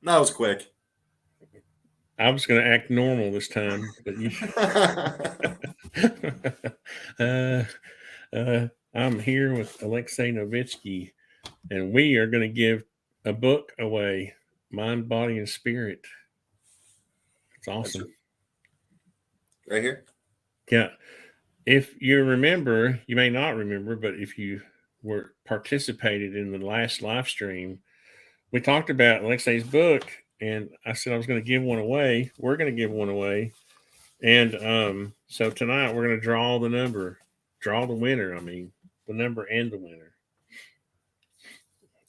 That was quick. I was going to act normal this time, but you. uh, I'm here with Alexei Novitzky, and we are going to give a book away, Mind, Body, and Spirit. It's That's awesome. right here. Yeah. If you remember, you may not remember, but if you were participated in the last live stream, we talked about Alexei's book, and I said I was going to give one away. We're going to give one away. And so tonight we're going to draw the number, draw the winner. I mean, the number and the winner.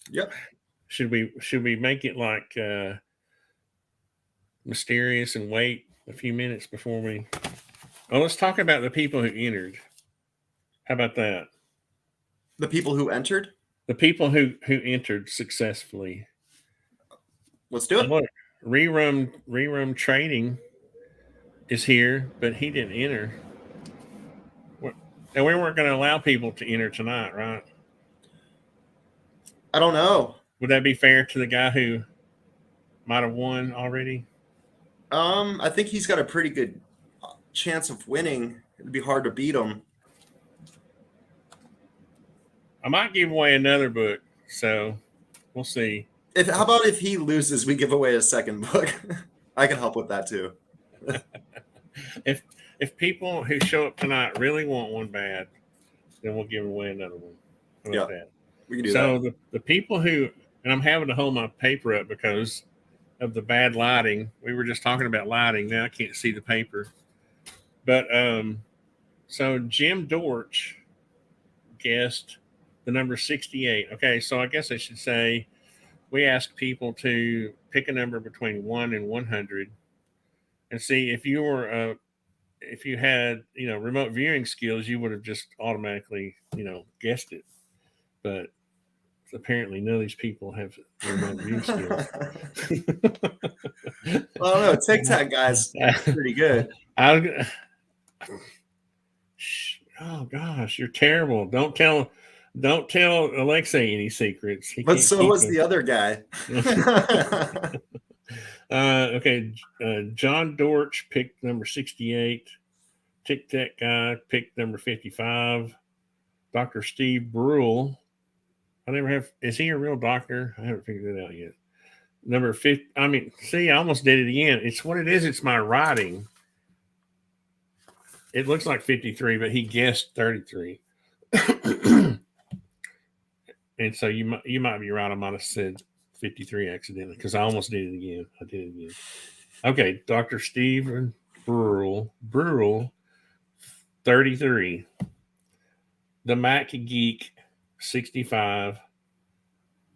Yep. Should we make it like mysterious and wait a few minutes before we? Oh, let's talk about the people who entered. How about that? The people who entered. The people who entered successfully. Let's do it. Look, Rerum Trading is here, but he didn't enter. And we weren't going to allow people to enter tonight, right? I don't know. Would that be fair to the guy who might have won already? I think he's got a pretty good chance of winning. It'd be hard to beat him. I might give away another book, so we'll see. How about if he loses, we give away a second book? I can help with that too. if people who show up tonight really want one bad, then we'll give away another one. How about that? We can do so that. the people who, and I'm having to hold my paper up because of the bad lighting. We were just talking about lighting. Now I can't see the paper. But so Jim Dortch guessed the number 68. Okay, so I guess I should say we asked people to pick a number between 1 and 100 and see if you were if you had, remote viewing skills, you would have just automatically, guessed it. But apparently none of these people have remote viewing skills. Well, no, TikTok guys pretty good. Oh gosh, you're terrible. Don't tell Alexei any secrets. But so was the other guy. Okay, John Dortch picked number 68. Tic Tac guy picked number 55. Dr. Steve Brule. I never have. Is he a real doctor? I haven't figured that out yet. Number 50. I mean, see, I almost did it again. It's what it is. It's my writing. It looks like 53, but he guessed 33. And so you might be right. I might have said 53 accidentally because I almost did it again. I did it again. Okay, Dr. Stephen Brule, 33. The Mac Geek, 65.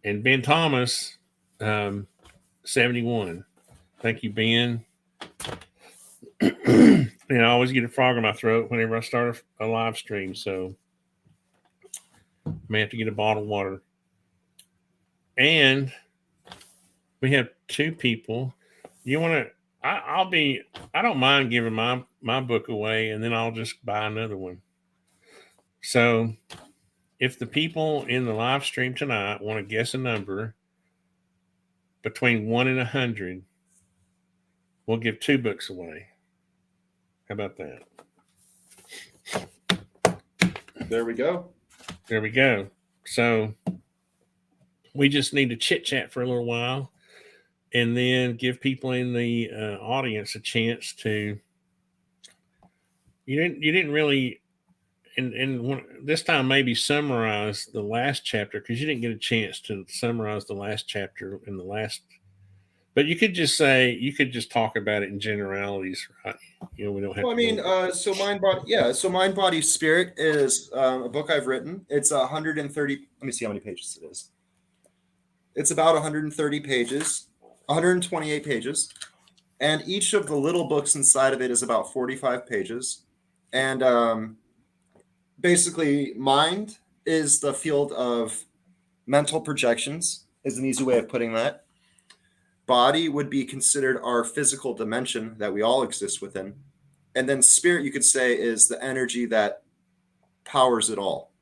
And Ben Thomas, 71. Thank you, Ben. And I always get a frog in my throat whenever I start a live stream, so I may have to get a bottle of water. And we have two people. You want to? I don't mind giving my book away, and then I'll just buy another one. So, if the people in the live stream tonight want to guess a number between 1 and 100, we'll give 2 books away. How about that? There we go. There we go. So we just need to chit chat for a little while, and then give people in the audience a chance to. You didn't really, and this time maybe summarize the last chapter because you didn't get a chance to summarize the last chapter in the last. But you could just talk about it in generalities, right? We don't have. Well, I mean, so Mind, Body, Spirit is a book I've written. It's 130. Let me see how many pages it is. It's about 130 pages, 128 pages, and each of the little books inside of it is about 45 pages. And basically, mind is the field of mental projections, is an easy way of putting that. Body would be considered our physical dimension that we all exist within. And then spirit, you could say, is the energy that powers it all.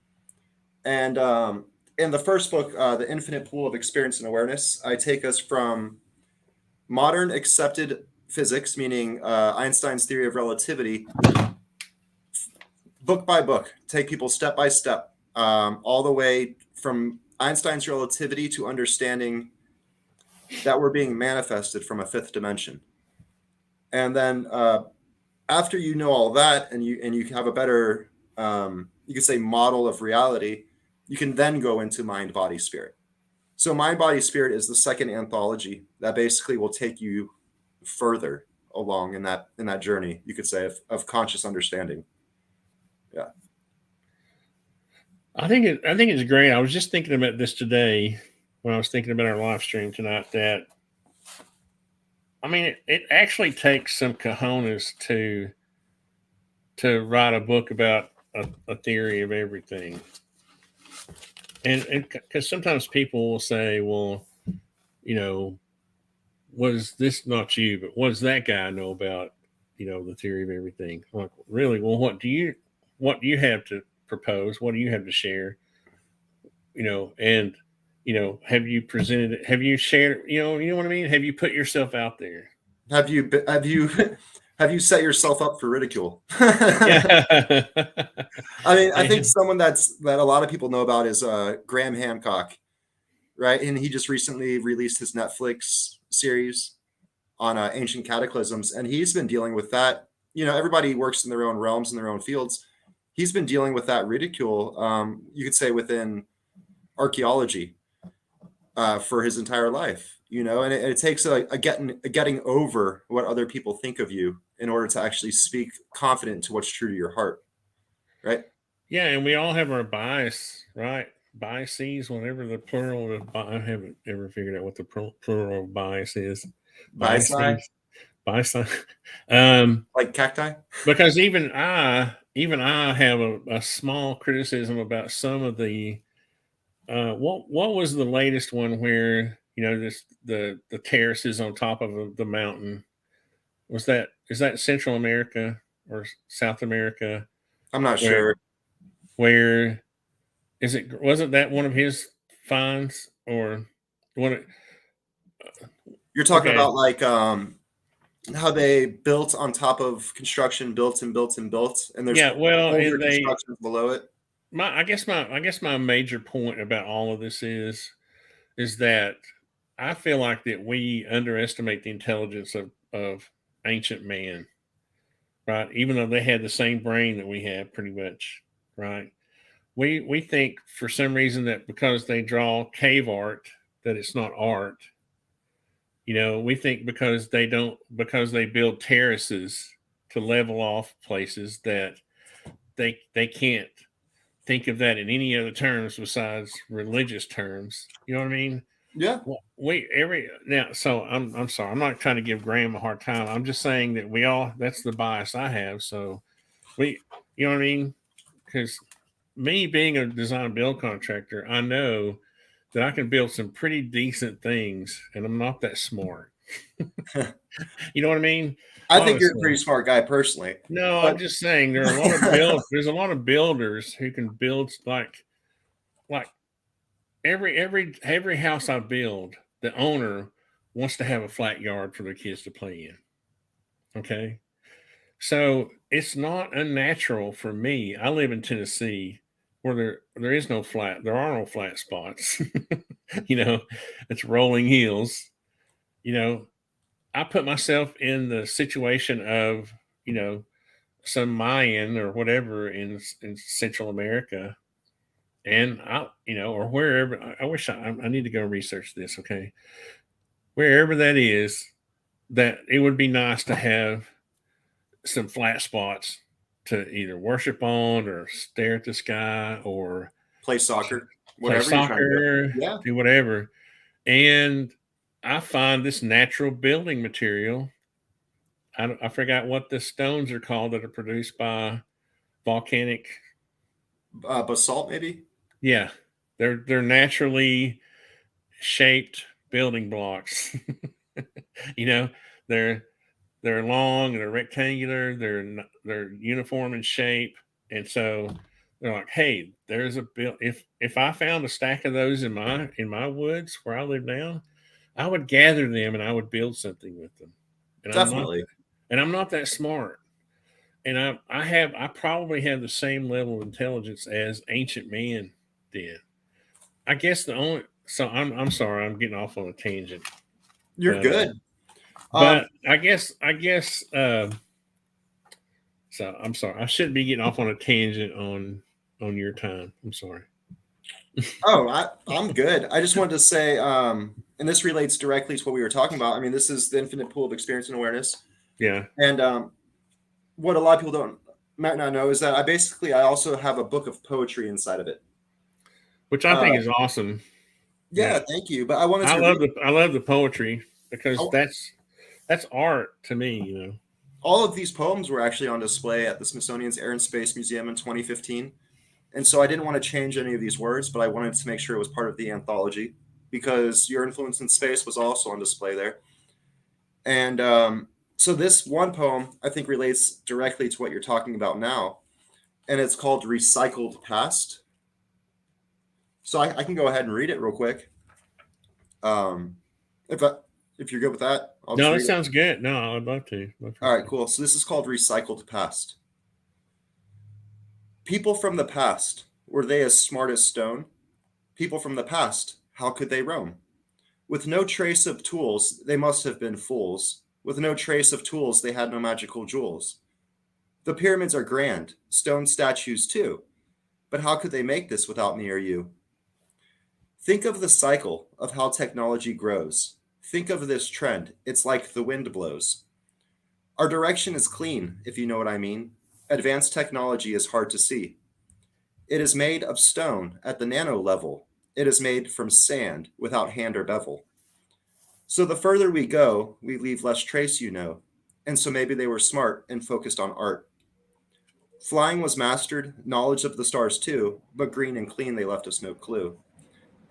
And in the first book, The Infinite Pool of Experience and Awareness, I take us from modern accepted physics, meaning Einstein's theory of relativity, book by book, take people step by step, all the way from Einstein's relativity to understanding that we're being manifested from a fifth dimension. And then after you know all that, and you have a better, you could say, model of reality, you can then go into mind, body, spirit. So mind, body, spirit is the second anthology that basically will take you further along in that journey, you could say, of conscious understanding. Yeah. I think it's great. I was just thinking about this today when I was thinking about our live stream tonight. That I mean, it actually takes some cojones to write a book about a theory of everything, and because sometimes people will say, well, you know, was this not you, but what does that guy know about, the theory of everything? Like, really? Well, what do you have to propose? What do you have to share? And have you presented it? Have you shared? You know what I mean? Have you put yourself out there? Have you have you set yourself up for ridicule? Yeah. I mean, I think Yeah. someone that a lot of people know about is Graham Hancock, right? And he just recently released his Netflix series on ancient cataclysms, and he's been dealing with that. Everybody works in their own realms and their own fields. He's been dealing with that ridicule, you could say, within archaeology for his entire life. And it takes a getting over what other people think of you in order to actually speak confident to what's true to your heart, right? Yeah, and we all have our bias, right? Biases, whatever the plural of I haven't ever figured out what the plural of bias is. Bicep, Biases, bias. um, like cacti. because even I have a small criticism about some of the. What was the latest one where this the terraces on top of the mountain? Is that Central America or South America? I'm not Where sure. where wasn't that one of his finds or one? You're talking Okay, about like how they built on top of construction, built and built and built, and there's yeah. Well, older and they constructions below it. my major point about all of this is that I feel like that we underestimate the intelligence of ancient man, right? Even though they had the same brain that we have, pretty much, right? We think for some reason that because they draw cave art that it's not art. We think because they build terraces to level off places that they can't think of that in any other terms besides religious terms. You know what I mean? Yeah, Well, we every now. So I'm sorry. I'm not trying to give Graham a hard time. I'm just saying that we all. That's the bias I have. So we, you know what I mean? Because me being a design build contractor, I know that I can build some pretty decent things, and I'm not that smart. You know what I mean? I think you're a Honestly. pretty smart guy personally, No, I'm but just saying there's a lot of builders who can build like every house I build, the owner wants to have a flat yard for their kids to play in. Okay. So it's not unnatural for me. I live in Tennessee where there are no flat spots. you know, it's rolling hills. You know, I put myself in the situation of, you know, some Mayan or whatever in Central America, and or wherever. I wish I need to go research this. Okay, wherever that is, that it would be nice to have some flat spots to either worship on or stare at the sky or play soccer, play whatever you're trying to do. soccer, Yeah. do whatever. And I find this natural building material. I forgot what the stones are called that are produced by volcanic. Basalt, maybe. Yeah, they're naturally shaped building blocks. you know, they're they're long, they're rectangular, they're uniform in shape, and so they're like, hey, there's a build. If I found a stack of those in my woods where I live now, I would gather them and I would build something with them. And Definitely. I'm not that smart. And I probably have the same level of intelligence as ancient man did. I guess the only so I'm sorry, I'm getting off on a tangent. You're But good. but I guess so I'm sorry. I shouldn't be getting off on a tangent on your time. I'm sorry. Oh, I'm good. I just wanted to say, and this relates directly to what we were talking about. I mean, this is the infinite pool of experience and awareness. Yeah. And what a lot of people don't might not know is that I also have a book of poetry inside of it. Which I Uh, think is awesome. yeah, Yeah. thank you. But I wanted to read I love the poetry because all, that's art to me, you know. all of these poems were actually on display at the Smithsonian's Air and Space Museum in 2015. And so I didn't want to change any of these words, but I wanted to make sure it was part of the anthology because your influence in space was also on display there. And so this one poem I think relates directly to what you're talking about now, and it's called Recycled Past. So I can go ahead and read it real quick. Um, if I, if you're good with that, I'll just No, that read it. sounds good. No, I'd love to. All right, cool. So this is called Recycled Past. People from the past, were they as smart as stone? People from the past, how could they roam? With no trace of tools, they must have been fools. With no trace of tools, they had no magical jewels. The pyramids are grand, stone statues too. But how could they make this without me or you? Think of the cycle of how technology grows. Think of this trend. It's like the wind blows. Our direction is clean, if you know what I mean. Advanced technology is hard to see. It is made of stone at the nano level. It is made from sand without hand or bevel. So the further we go, we leave less trace, you know. And so maybe they were smart and focused on art. Flying was mastered, knowledge of the stars too, but green and clean they left us no clue.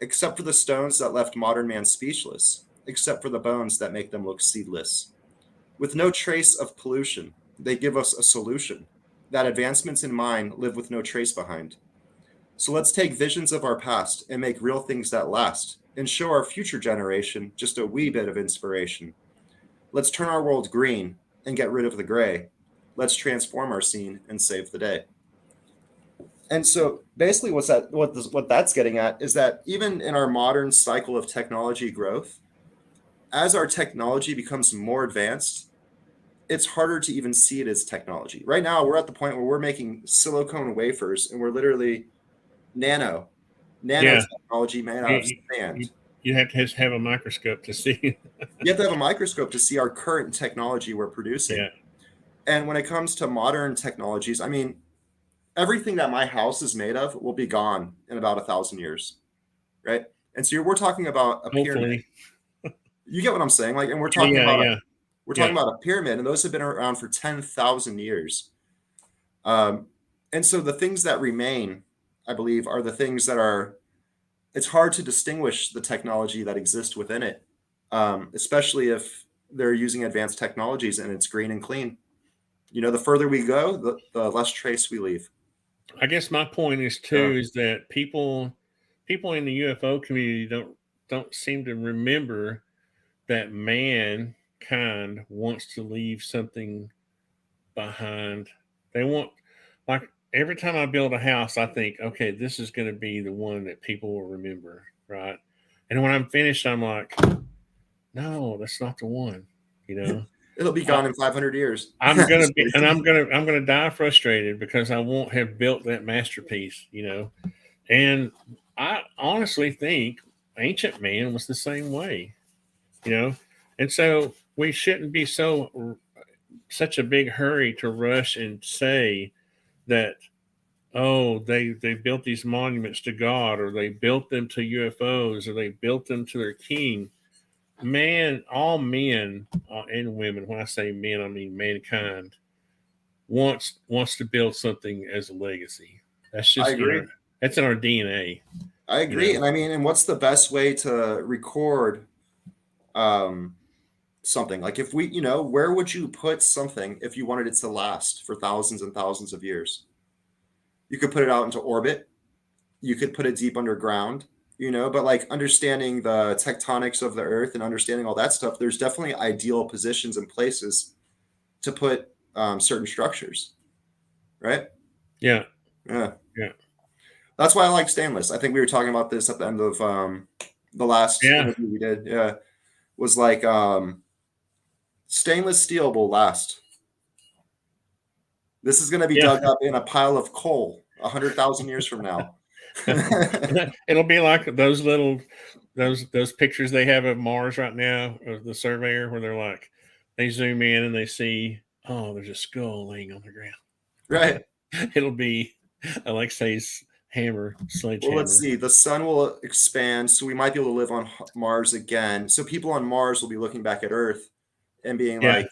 Except for the stones that left modern man speechless, except for the bones that make them look seedless. With no trace of pollution, they give us a solution that advancements in mind live with no trace behind. So let's take visions of our past and make real things that last and show our future generation just a wee bit of inspiration. Let's turn our world green and get rid of the gray. Let's transform our scene and save the day. And so basically what that's getting at is that even in our modern cycle of technology growth, as our technology becomes more advanced, it's harder to even see it as technology. Right now, we're at the point where we're making silicone wafers and we're literally nano Yeah. nanotechnology made out You, of you, sand. you have to have a microscope to see. You have to have a microscope to see our current technology we're producing. Yeah. And when it comes to modern technologies, I mean, everything that my house is made of will be gone in about 1,000 years, right? And so we're talking about a pyramid. Hopefully. You get what I'm saying? Like, and Yeah. Yeah. we're Yeah. talking about a pyramid, and those have been around for 10,000 years. Um, and so the things that remain, I believe, are the things that are. It's hard to distinguish the technology that exists within it, especially if they're using advanced technologies and it's green and clean. You know, the further we go, the less trace we leave. I guess my point is Yeah. too is that people in the UFO community don't seem to remember that mankind wants to leave something behind. They want, like, every time I build a house, I think, okay, this is going to be the one that people will remember, right? And when I'm finished, I'm like, no, that's not the one. You know, It'll be I, gone in 500 years. I'm gonna Just be, and kidding. I'm gonna die frustrated because I won't have built that masterpiece. You know, and I honestly think ancient man was the same way. You know, and so we shouldn't be such a big hurry to rush and say that, oh, they built these monuments to God, or they built them to UFOs, or they built them to their king. Man, all men and women, when I say men, I mean mankind, wants to build something as a legacy. That's I just agree. that's in our DNA. I You agree. know, And I mean, and what's the best way to record um, something? Like if we, where would you put something if you wanted it to last for thousands and thousands of years? You could put it out into orbit. You could put it deep underground. but like understanding the tectonics of the earth and understanding all that stuff, there's definitely ideal positions and places to put certain structures, right? Yeah. Yeah. Yeah. That's why I like stainless. I think we were talking about this at the end of the last Yeah. interview we did. Yeah. Was like stainless steel will last. This is going to be Yeah. dug up in a pile of coal 100,000 years from now. It'll be like those pictures they have of Mars right now of the surveyor where they're like they zoom in and they see, oh, there's a skull laying on the ground. Right. It'll be Alexei's hammer, Well, let's sledgehammer. see. The sun will expand, so we might be able to live on Mars again. So people on Mars will be looking back at Earth and being Yeah. like,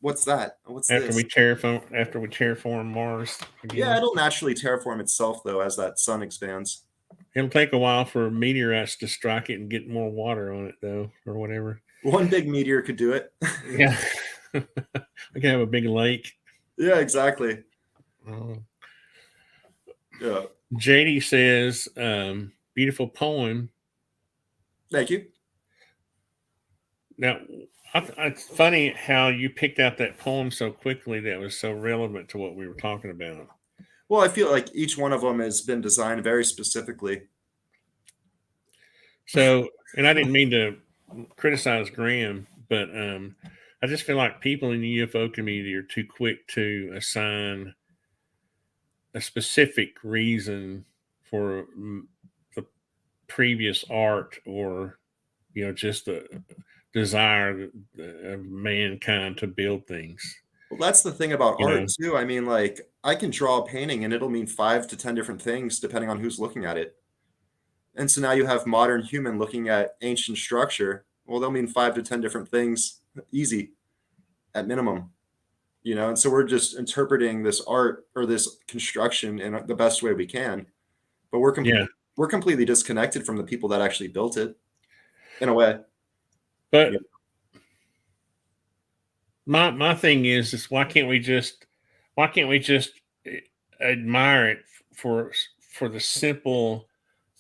"What's that? What's After this?" we terraform Mars Yeah, again. it'll naturally terraform itself though as that sun expands. It'll take a while for meteorites to strike it and get more water on it though, or whatever. One big meteor could do it. Yeah. We can have a big lake. Yeah, exactly. Oh. Yeah. JD says, beautiful poem. Thank you. Now, it's funny how you picked out that poem so quickly that was so relevant to what we were talking about. Well, I feel like each one of them has been designed very specifically. So, and I didn't mean to criticize Graham, but I just feel like people in the UFO community are too quick to assign a specific reason for the previous art or, just a desire of mankind to build things. Well, that's the thing about You know, art too. I mean, like I can draw a painting and it'll mean 5 to 10 different things depending on who's looking at it. And so now you have modern human looking at ancient structure. Well, they'll mean 5 to 10 different things, easy at minimum. And so we're just interpreting this art or this construction in the best way we can. But yeah. we're completely disconnected from the people that actually built it, in a way. But Yeah. my thing is why can't we just admire it for for the simple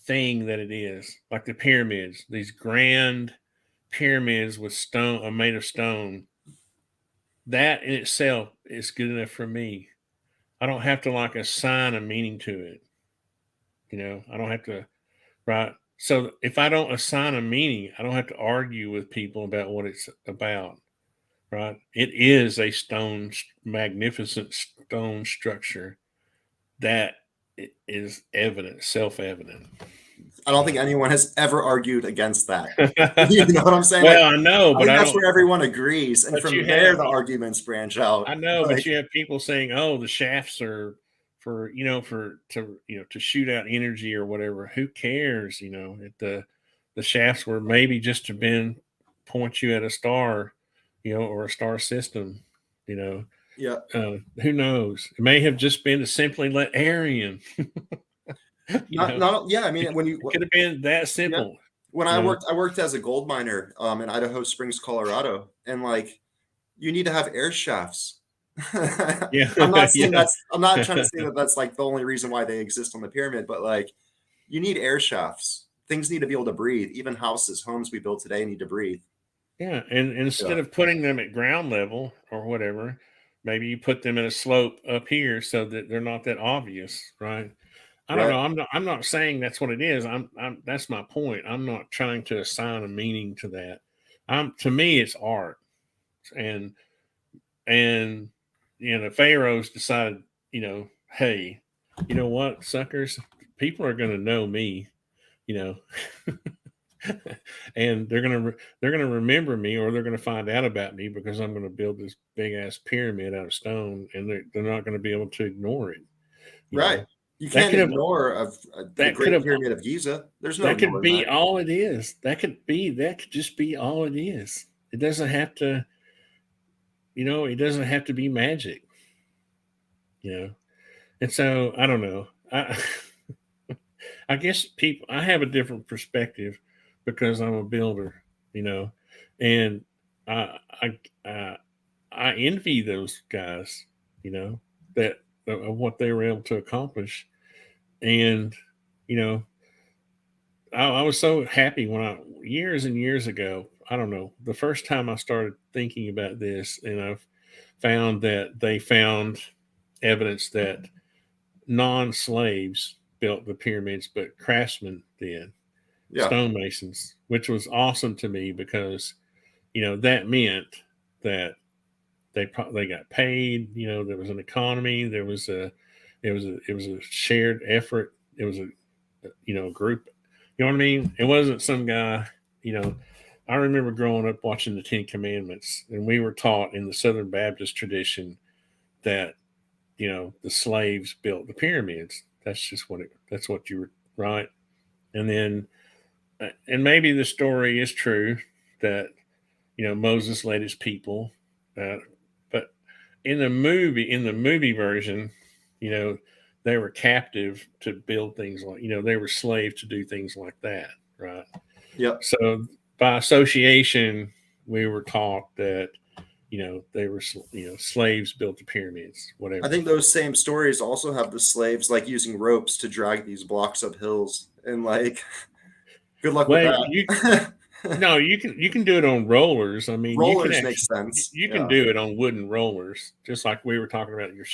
thing that it is, like the pyramids, these grand pyramids with stone, made of stone. That in itself is good enough for me. I don't have to like assign a meaning to it. I don't have to, right? So if I don't assign a meaning, I don't have to argue with people about what it's about, right? It is a magnificent stone structure that is evident, self-evident. I don't think anyone has ever argued against that. You know what I'm saying? Like, Well, I know, I but think I that's don't. where everyone agrees. And But from you there, have, the arguments branch I out. know, but Like, you have people saying, "Oh, the shafts are for to shoot out energy or whatever." Who cares? If the shafts were maybe just to point you at a star, or a star system. You know, yeah. who knows? It may have just been to simply let air in. Yeah. I mean, It could have been that yeah, simple. when You know, I worked as a gold miner in Idaho Springs, Colorado, and like you need to have air shafts. yeah, yeah, I'm not trying to say that that's like the only reason why they exist on the pyramid, but like you need air shafts. Things need to be able to breathe. Even homes we build today need to breathe. yeah. And Yeah. instead of putting them at ground level or whatever, maybe you put them at a slope up here so that they're not that obvious, right? I don't Right. know. I'm not saying that's what it is. That's my point. I'm not trying to assign a meaning to that. To me it's art. And and the pharaohs decided, hey, you know what, suckers, people are going to know me, you know and they're gonna remember me, or they're gonna find out about me because I'm gonna build this big ass pyramid out of stone, and they're not gonna be able to ignore it. You Right. know You that can't could have ignore the that could Great have Pyramid of Giza. There's no that could ignoring be that. all it is. That could just be all it is. It doesn't have to. It doesn't have to be magic. You know, and so I don't know. I guess I have a different perspective because I'm a builder, and I I I, I envy those guys, that of what they were able to accomplish, and you know I was so happy when years and years ago, I don't know, the first time I started thinking about this, and I've found that they found evidence that non-slaves built the pyramids, but craftsmen did, Yeah. stonemasons, which was awesome to me because that meant that they got paid. There was an economy. It was a shared effort. It was a group. You know what I mean? It wasn't some guy. You know, I remember growing up watching the Ten Commandments, and we were taught in the Southern Baptist tradition that the slaves built the pyramids. That's just what it. That's what you were right. And then, and maybe the story is true that Moses led his people, uh, but in the movie version, you know, they were captive to build things like they were slaves to do things like that, right? Yep. So by association, we were taught that they were slaves built the pyramids, I whatever. think those same stories also have the slaves like using ropes to drag these blocks up hills, and like, good luck with Well, you that. no, you can do it on rollers. I mean, you can Rollers make actually sense. you can Yeah. do it on wooden rollers, just like we were talking about your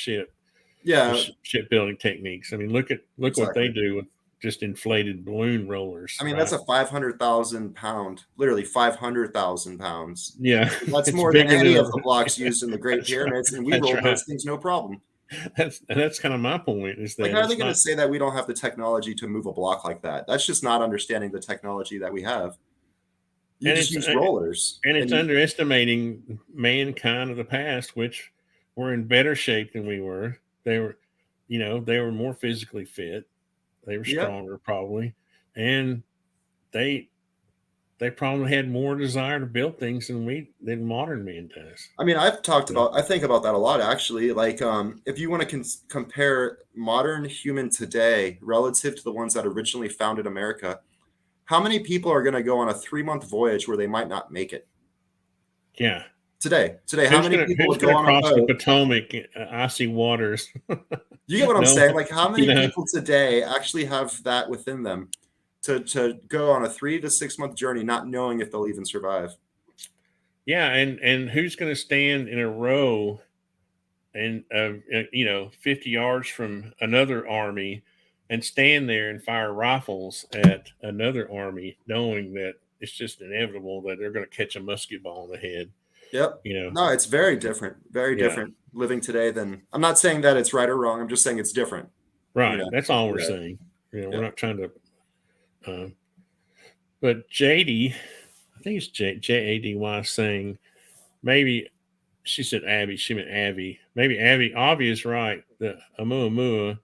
Yeah, shipbuilding techniques. I mean, look what they exactly. do with just inflated balloon rollers, I mean, that's right? a 500,000 pound, literally 500,000 pounds. Yeah, That's it's more than bigger any than of the blocks used in the Great that's right. Pyramids, and we That's rolled right. those things no problem. That's kind of my point is Like, that how are they it's going to not, say that we don't have the technology to move a block like that? That's just not understanding the technology that we have. You and just it's use rollers, and and it's underestimating mankind of the past, which were in better shape than we were. They were more physically fit. They were yeah. stronger, probably, and they they probably had more desire to build things than modern man does. I mean, I think about that a lot actually. Like, if you want to compare modern human today relative to the ones that originally founded America, how many people are going to go on a 3 month voyage where they might not make it? Yeah. Today, how Who's many gonna people Who's would go gonna on a cross the boat? Potomac icy waters? You get what I'm No, saying? Like, how you many know. people today actually have that within them to go on a 3 to 6 month journey, not knowing if they'll even survive? Yeah, and who's gonna stand in a row and 50 yards from another army and stand there and fire rifles at another army, knowing that it's just inevitable that they're going to catch a musket ball in the head. Yep. You know, No, it's very yeah, different living today than. I'm not saying that it's right or wrong. I'm just saying it's different. You right. know. That's all we're Yeah. saying. We're Yeah. not trying to. But JD, I think it's JADY saying maybe she said Abby. She meant Abby. Maybe Abby. Avi is right. The Amuamua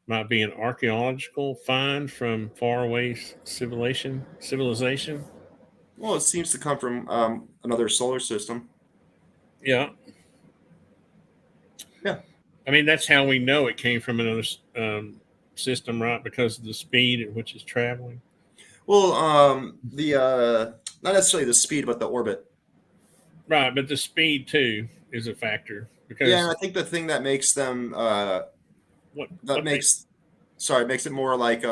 might be an archaeological find from faraway civilization. Well, it seems to come from another solar system. Yeah, Yeah. I mean that's how we know it came from another system, right? Because of the speed at which it's traveling. Well, the not necessarily the speed, but the orbit. Right, but the speed too is a factor Yeah, and because I think the thing that makes them what that what they makes sorry makes it more like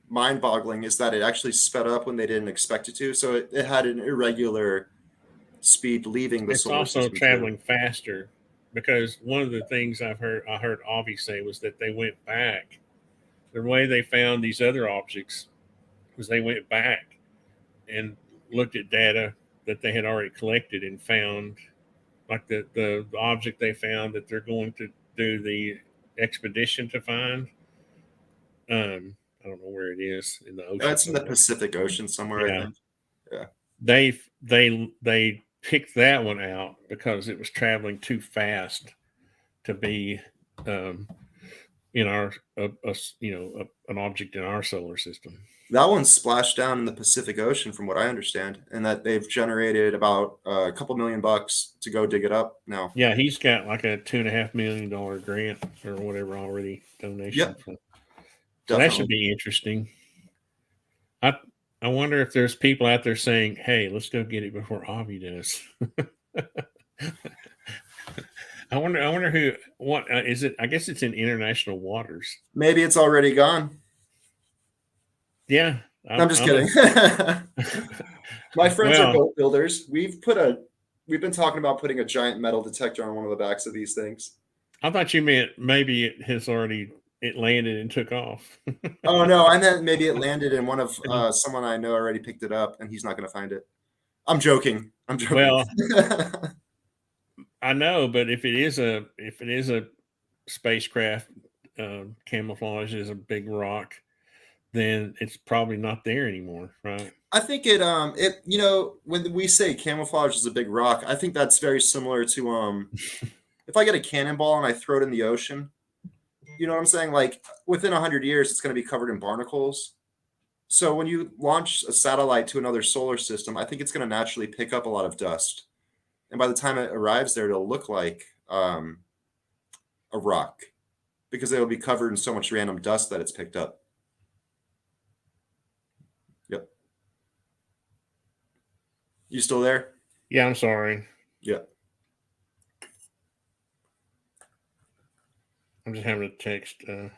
mind-boggling is that it actually sped up when they didn't expect it to. So it had an irregular speed leaving the it's solar also system too. traveling faster because one of the things I heard Avi say was that they went back. The way they found these other objects was they went back and looked at data that they had already collected and found like the object they found that they're going to do the expedition to find. I don't know where it is in the ocean That's in the somewhere. Pacific Ocean somewhere, I Yeah, think. Yeah. they picked that one out because it was traveling too fast to be um, in our an object in our solar system. That one's splashed down in the Pacific Ocean, from what I understand, and that they've generated about a couple $1 million to go dig it up now. Yeah, he's got like a $2.5 million grant or whatever already donation Yep, from. So that should definitely. be interesting. I I wonder if there's people out there saying, "Hey, let's go get it before Avi does." I wonder who. What is it? I guess it's in international waters. Maybe it's already gone. Yeah, I'm just I'm a kidding. My friends are well. boat builders. We've been talking about putting a giant metal detector on one of the backs of these things. I thought you meant maybe it landed and took off. Oh no, I meant maybe it landed and one of someone I know already picked it up and he's not going to find it. I'm joking. I'm joking. Well, I know, but if it is a spacecraft, camouflage is a big rock, then it's probably not there anymore, right? I think it when we say camouflage is a big rock, I think that's very similar to if I get a cannonball and I throw it in the ocean, you know what I'm saying? Like within 100 years, it's going to be covered in barnacles. So when you launch a satellite to another solar system, I think it's going to naturally pick up a lot of dust, and by the time it arrives there, it'll look like a rock because it'll be covered in so much random dust that it's picked up. Yep. You still there? Yeah, I'm sorry. Yeah. I'm just having a text. My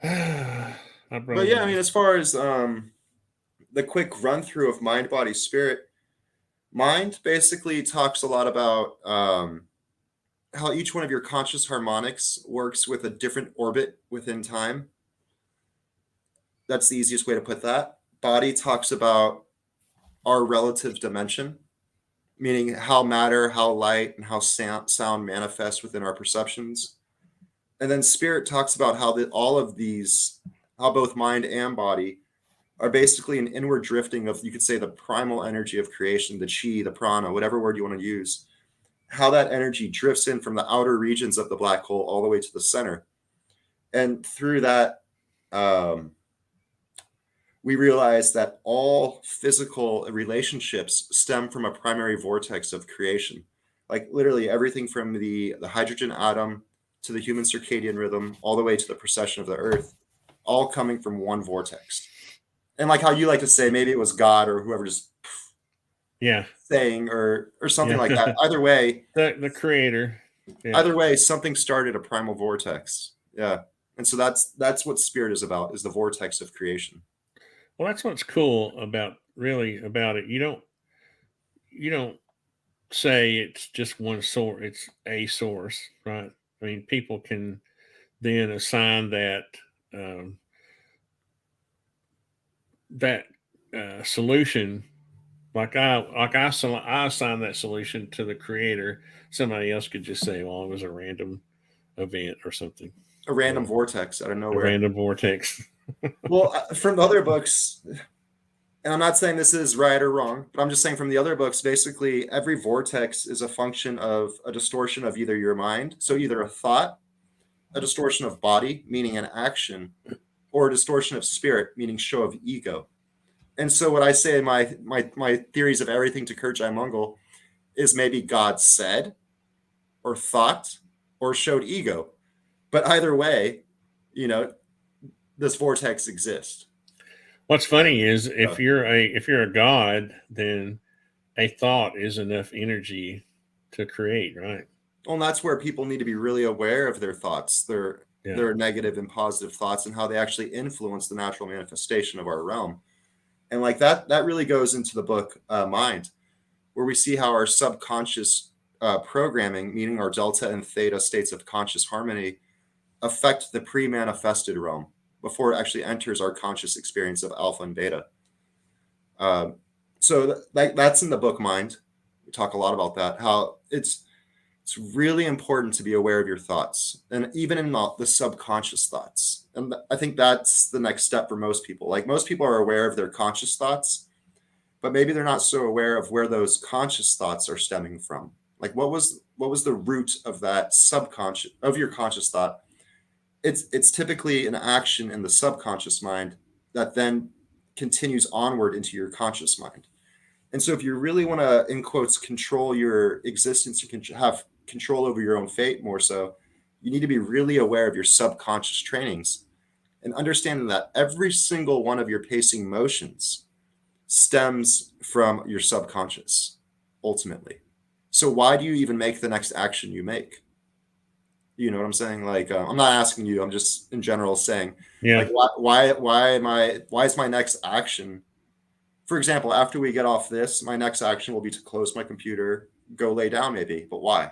But yeah, I brother. mean, as far as the quick run through of mind, body, spirit, mind basically talks a lot about how each one of your conscious harmonics works with a different orbit within time. That's the easiest way to put that. Body talks about our relative dimension, meaning how matter, how light, and how sound manifest within our perceptions. And then spirit talks about how all of these, how both mind and body are basically an inward drifting of, you could say, the primal energy of creation, the chi, the prana, whatever word you want to use, how that energy drifts in from the outer regions of the black hole all the way to the center. And through that, we realize that all physical relationships stem from a primary vortex of creation. Like literally everything from the hydrogen atom to the human circadian rhythm, all the way to the precession of the earth, all coming from one vortex. And like how you like to say, maybe it was God or whoever just Yeah, saying or something yeah. like that. The creator. Yeah. Either way, something started a primal vortex. Yeah. And so that's what spirit is about, is the vortex of creation. Well, that's what's cool about it. You don't say it's just one source. It's a source, right? I mean, people can then assign um, that solution. I assign that solution to the creator. Somebody else could just say, "Well, it was a random event or something." A random So, vortex out of a nowhere. random vortex. Well, from the other books, and I'm not saying this is right or wrong, but I'm just saying from the other books, basically every vortex is a function of a distortion of either your mind, so either a thought, a distortion of body, meaning an action, or a distortion of spirit, meaning show of ego. And so what I say in my theories of everything to Kurjai Mongol is maybe God said or thought or showed ego. But either way, you know, this vortex exists. What's funny is Uh, if you're a god, then a thought is enough energy to create, right? well, and that's where people need to be really aware of their thoughts, Yeah. their negative and positive thoughts, and how they actually influence the natural manifestation of our realm. And like that really goes into the book Mind, where we see how our subconscious programming, meaning our delta and theta states of conscious harmony, affect the pre-manifested realm before it actually enters our conscious experience of alpha and beta. Um, so that's in the book Mind. We talk a lot about that. How it's really important to be aware of your thoughts, and even in the subconscious thoughts. And I think that's the next step for most people. Like most people are aware of their conscious thoughts, but maybe they're not so aware of where those conscious thoughts are stemming from. Like what was the root of that subconscious of your conscious thought? It's typically an action in the subconscious mind that then continues onward into your conscious mind. And so if you really want to, in quotes, control your existence, you can have control over your own fate more so, you need to be really aware of your subconscious trainings and understanding that every single one of your pacing motions stems from your subconscious ultimately. So why do you even make the next action you make? You know what I'm saying? Like, I'm not asking you. I'm just in general saying, Yeah. like, why is my next action? For example, after we get off this, my next action will be to close my computer, go lay down, maybe. But why?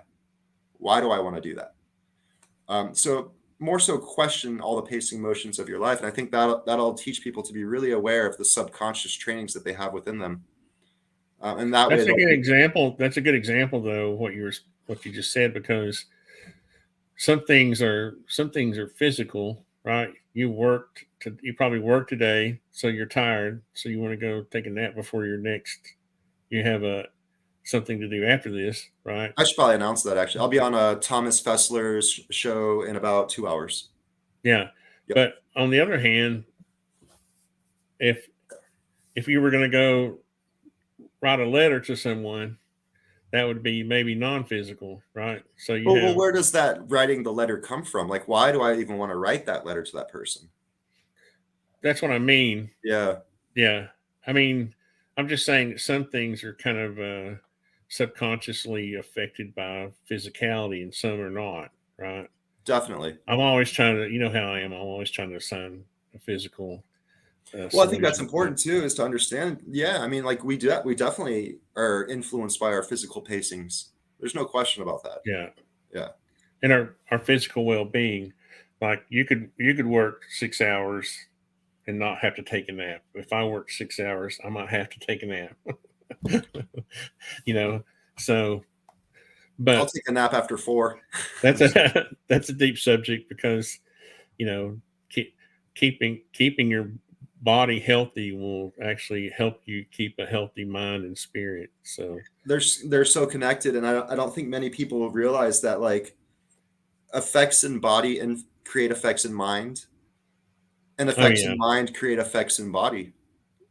Why do I want to do that? So more so question all the pacing motions of your life, and I think that'll teach people to be really aware of the subconscious trainings that they have within them, and that way That's a they'll good be. example. That's a good example, though, what you just said, because some things are physical, right? You probably worked today, so you're tired, so you want to go take a nap before you have a something to do after this, right? I should probably announce that actually. I'll be on Thomas Fessler's show in about 2 hours. Yeah. Yep. But on the other hand, if if you were going to go write a letter to someone, that would be maybe non-physical, right? So you Well, have where does that writing the letter come from? Like, why do I even want to write that letter to that person? that's what I mean. Yeah, Yeah. I mean, I'm just saying that some things are kind of subconsciously affected by physicality and some are not, right? definitely. I'm always trying to, you know how I am, I'm always trying to assign a physical Well, I think that's solution to it. important too, is to understand. Yeah, I mean, like we definitely are influenced by our physical pacings. There's no question about that. Yeah. Yeah. And our physical well-being, like you could work 6 hours and not have to take a nap. If I work 6 hours, I might have to take a nap. you know, so I'll but take a nap after 4. I'm that's just kidding. a that's a deep subject because you know keep, keeping your body healthy will actually help you keep a healthy mind and spirit. So They're so connected, and I don't think many people realize that like effects in body and create effects in mind, and oh effects yeah, in mind create effects in body.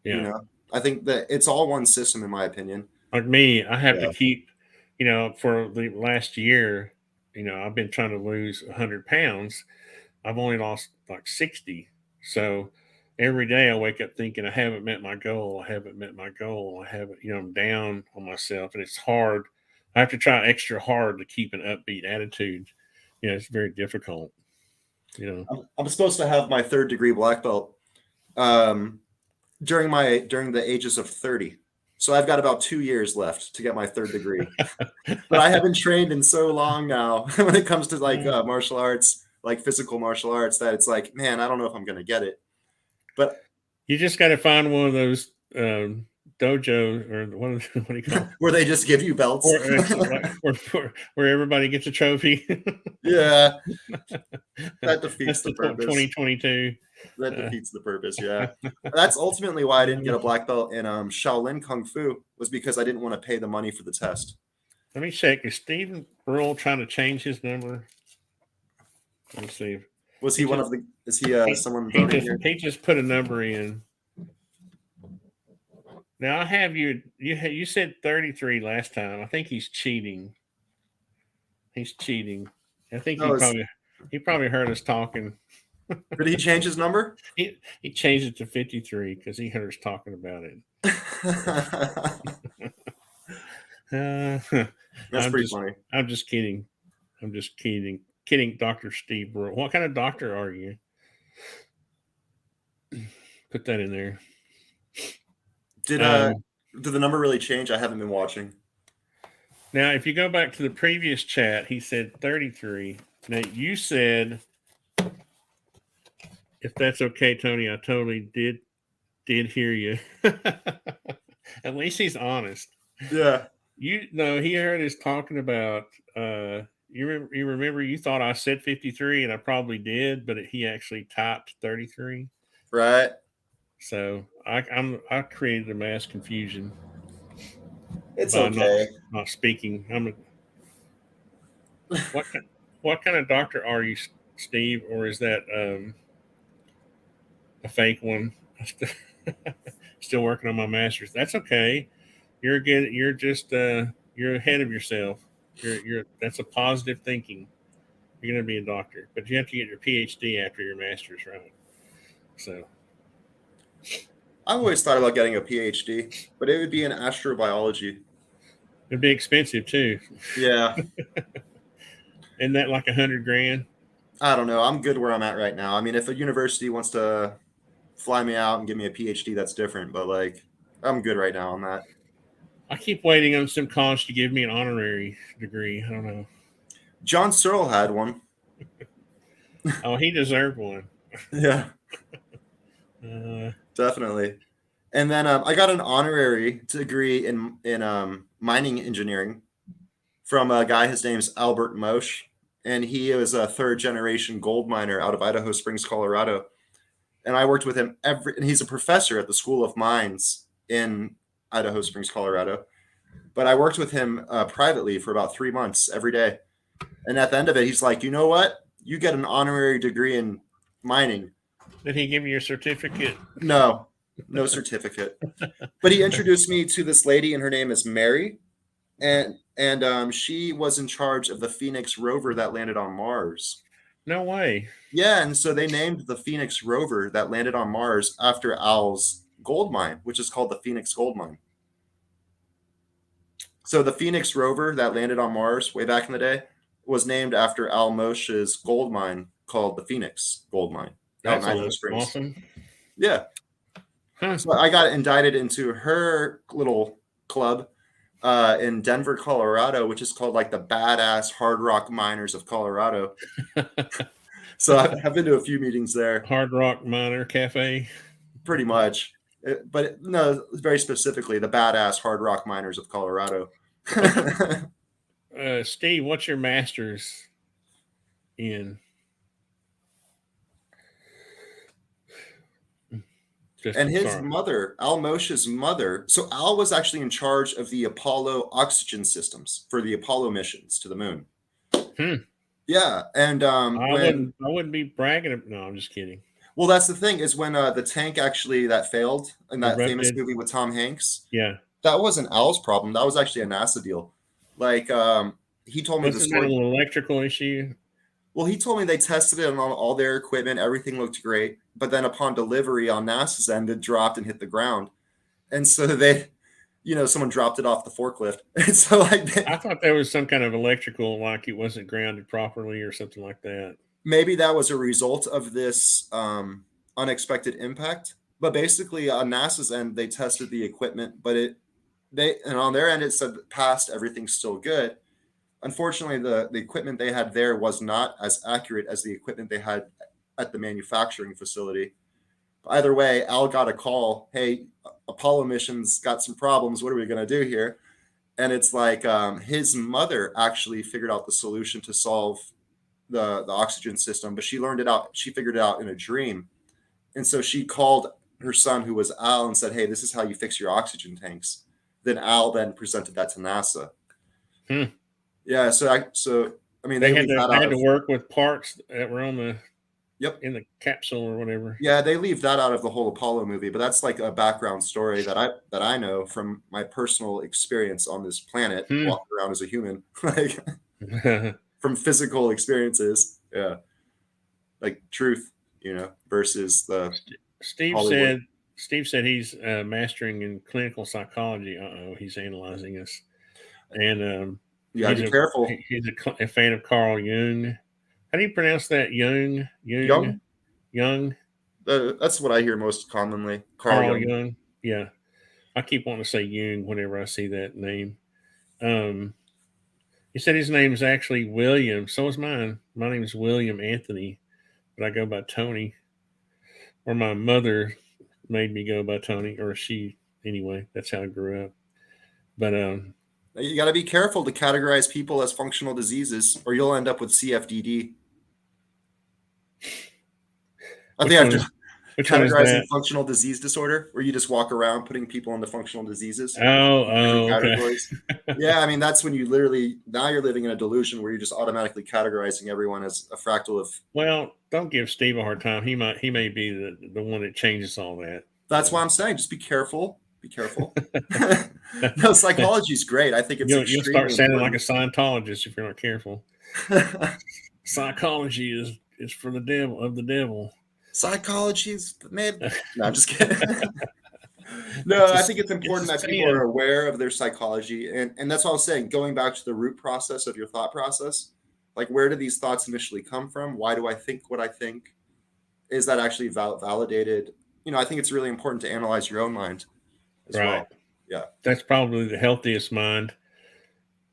You yeah. know, I think that it's all one system, in my opinion. Like me, I have to Yeah. keep, for the last year, I've been trying to lose 100 pounds. I've only lost like 60. So every day I wake up thinking I haven't met my goal. I haven't met my goal. I haven't, I'm down on myself and it's hard. I have to try extra hard to keep an upbeat attitude. It's very difficult, you know. I'm supposed to have my 3rd degree black belt um, during the ages of 30. So I've got about 2 years left to get my 3rd degree. But I haven't trained in so long now when it comes to like martial arts, like physical martial arts, that it's like, man, I don't know if I'm gonna get it. But You just got to find one of those dojo or what do you call it? where they just give you belts. Or it's like where everybody gets a trophy. Yeah, that defeats That's the the purpose. 2022. That Uh, defeats the purpose. Yeah, that's ultimately why I didn't get a black belt in Shaolin Kung Fu, was because I didn't want to pay the money for the test. Let me check. Is Stephen Burrell trying to change his number? Let me see. Was he He one just of the? Is he he, someone he voting just here? he just put a number in. Now I have you said 33 last time. I think he's cheating. He's cheating. I think No, he probably heard us talking. did he change his number? He changed it to 53 because he heard us talking about it. Uh, That's I'm pretty just funny. I'm just kidding. I'm just kidding. Kidding, Dr. Steve Burrell. What kind of doctor are you? Put that in there. Did Um, did the number really change? I haven't been watching. Now, if you go back to the previous chat, he said 33. Now, you said, if that's okay, Tony, I totally did hear you. At least he's honest. Yeah. He heard us talking about you remember you thought I said 53 and I probably did, but he actually typed 33. Right. So I created a mass confusion It's by okay. not speaking. What ki- what kind of doctor are you, Steve, or is that a fake one? Still working on my master's. That's okay. You're good. You're just you're ahead of yourself. You're that's a positive thinking. You're going to be a doctor, but you have to get your PhD after your master's, right? So I've always thought about getting a PhD, but it would be in astrobiology. it'd be expensive too. Yeah. Isn't that like $100,000? I don't know. I'm good where I'm at right now. I mean, if a university wants to fly me out and give me a PhD, that's different. But like, I'm good right now on that. I keep waiting on some college to give me an honorary degree. I don't know. John Searle had one. Oh, he deserved one. Yeah, Uh, definitely. And then I got an honorary degree in mining engineering from a guy. His name's Albert Moshe, and he was a third generation gold miner out of Idaho Springs, Colorado. And I worked with him and he's a professor at the School of Mines in Idaho Springs, Colorado. But I worked with him privately for about 3 months every day. And at the end of it, he's like, you know what? You get an honorary degree in mining. did he give you a certificate? No, no certificate. But he introduced me to this lady, and her name is Mary, and she was in charge of the Phoenix rover that landed on Mars. No way. Yeah, and so they named the Phoenix rover that landed on Mars after Al's gold mine, which is called the Phoenix Gold Mine. So the Phoenix rover that landed on Mars way back in the day was named after Al Moshe's gold mine called the Phoenix Gold Mine out in Idaho Springs. Awesome. Yeah. Huh. So I got indicted into her little club in Denver, Colorado, which is called like the Badass Hard Rock Miners of Colorado. So I've been to a few meetings there. Hard Rock Miner Cafe. Pretty much. But no, very specifically, the Badass Hard Rock Miners of Colorado. Steve, what's your master's in? And his mother, Al Moshe's mother. So Al was actually in charge of the Apollo oxygen systems for the Apollo missions to the moon. Yeah, and I wouldn't be bragging. No, I'm just kidding. Well, that's the thing is when the tank actually that failed in that famous movie with Tom Hanks. Yeah, that wasn't Al's problem. That was actually a NASA deal. Like he told me the story. Wasn't that a little electrical issue? Well, he told me they tested it on all their equipment. Everything looked great. But then upon delivery on NASA's end, it dropped and hit the ground. And so they, someone dropped it off the forklift. And so I thought there was some kind of electrical, like it wasn't grounded properly or something like that. Maybe that was a result of this unexpected impact. But basically on NASA's end, they tested the equipment, but and on their end, it said passed, everything's still good. Unfortunately, the equipment they had there was not as accurate as the equipment they had at the manufacturing facility. Either way, Al got a call. Hey, Apollo missions got some problems. What are we going to do here? And it's like his mother actually figured out the solution to solve the oxygen system, but she learned it out. She figured it out in a dream. And so she called her son, who was Al, and said, hey, this is how you fix your oxygen tanks. Then Al then presented that to NASA. Yeah, so I mean, they had to work with parts that were on the in the capsule or whatever. Yeah, they leave that out of the whole Apollo movie, but that's like a background story that I know from my personal experience on this planet, walking around as a human, like from physical experiences. Yeah, like truth, versus the. Steve Hollywood. Steve said he's mastering in clinical psychology. He's analyzing us, and yeah, be careful. He's a fan of Carl Jung. How do you pronounce that? Jung. That's what I hear most commonly. Carl Jung. Yeah, I keep wanting to say Jung whenever I see that name. He said his name is actually William. So is mine. My name is William Anthony, but I go by Tony. Or my mother made me go by Tony, or she. Anyway, that's how I grew up. But you got to be careful to categorize people as functional diseases, or you'll end up with CFDD. I think I've categorizing functional disease disorder, where you just walk around putting people into functional diseases. Okay. Yeah, I mean that's when you literally now you're living in a delusion where you're just automatically categorizing everyone as a fractal of. Well, don't give Steve a hard time. He may be the one that changes all that. That's why I'm saying just be careful. Be careful. No, psychology is great. I think you'll start sounding like a Scientologist if you're not careful. Psychology is for the devil. Psychology is man. No, I'm just kidding. No, I think it's important that people are aware of their psychology, and that's what I was saying. Going back to the root process of your thought process, Like, where do these thoughts initially come from? Why do I think what I think? Is that actually validated? I think it's really important to analyze your own mind as Right. well. Yeah. That's probably the healthiest mind.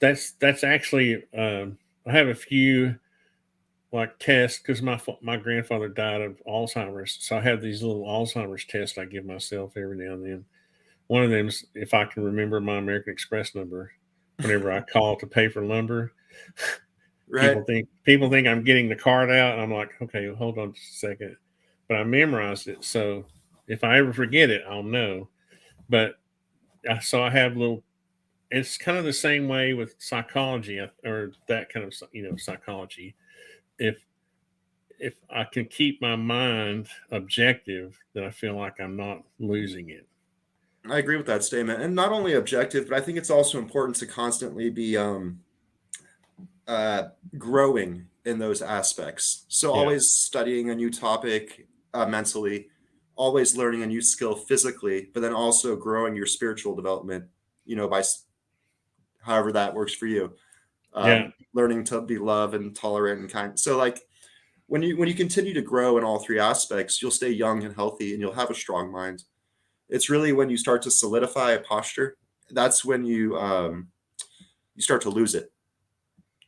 That's actually I have a few like tests because my grandfather died of Alzheimer's, so I have these little Alzheimer's tests I give myself every now and then. One of them is if I can remember my American Express number whenever I call to pay for lumber. Right. People think I'm getting the card out, and I'm like, okay, hold on just a second. But I memorized it, so if I ever forget it, I'll know. But so I have little. It's kind of the same way with psychology or that kind of psychology. If if I can keep my mind objective, then I feel like I'm not losing it. I agree with that statement. And not only objective, but I think it's also important to constantly be uh, growing in those aspects. So Yeah, always studying a new topic mentally, always learning a new skill physically, but then also growing your spiritual development, by however that works for you. yeah, Learning to be love and tolerant and kind. So like when you continue to grow in all three aspects, you'll stay young and healthy and you'll have a strong mind. It's really when you start to solidify a posture, that's when you start to lose it.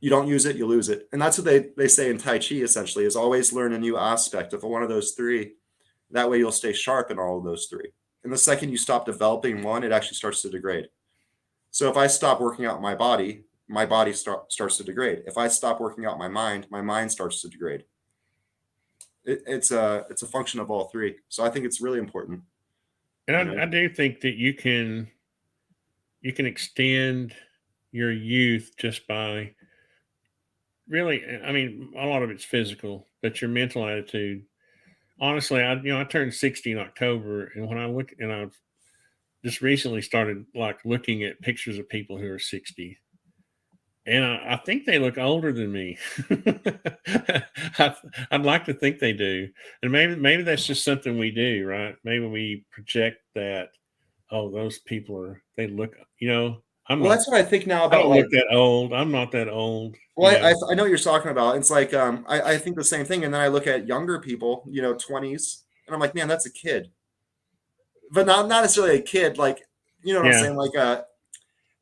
You don't use it, you lose it. And that's what they say in Tai Chi essentially is always learn a new aspect of one of those three. That way you'll stay sharp in all of those three. And the second you stop developing one, it actually starts to degrade. So if I stop working out my body starts to degrade. If I stop working out my mind starts to degrade. It's a function of all three. So I think it's really important. and You know, I do think that you can extend your youth just by really. I mean, a lot of it's physical, but your mental attitude. Honestly, I turned 60 in October, and when I look and I've just recently started like looking at pictures of people who are 60, and I think they look older than me. I, I'd like to think they do, and maybe that's just something we do, right? Maybe we project that. Oh, those people are. They look. I'm well, not. that's what I think now I about don't like. look that old. I'm not that old. Well, I know what you're talking about. It's like I think the same thing, and then I look at younger people, 20s, and I'm like, man, that's a kid, but not necessarily a kid. Like, you know what I'm Yeah, saying? Like,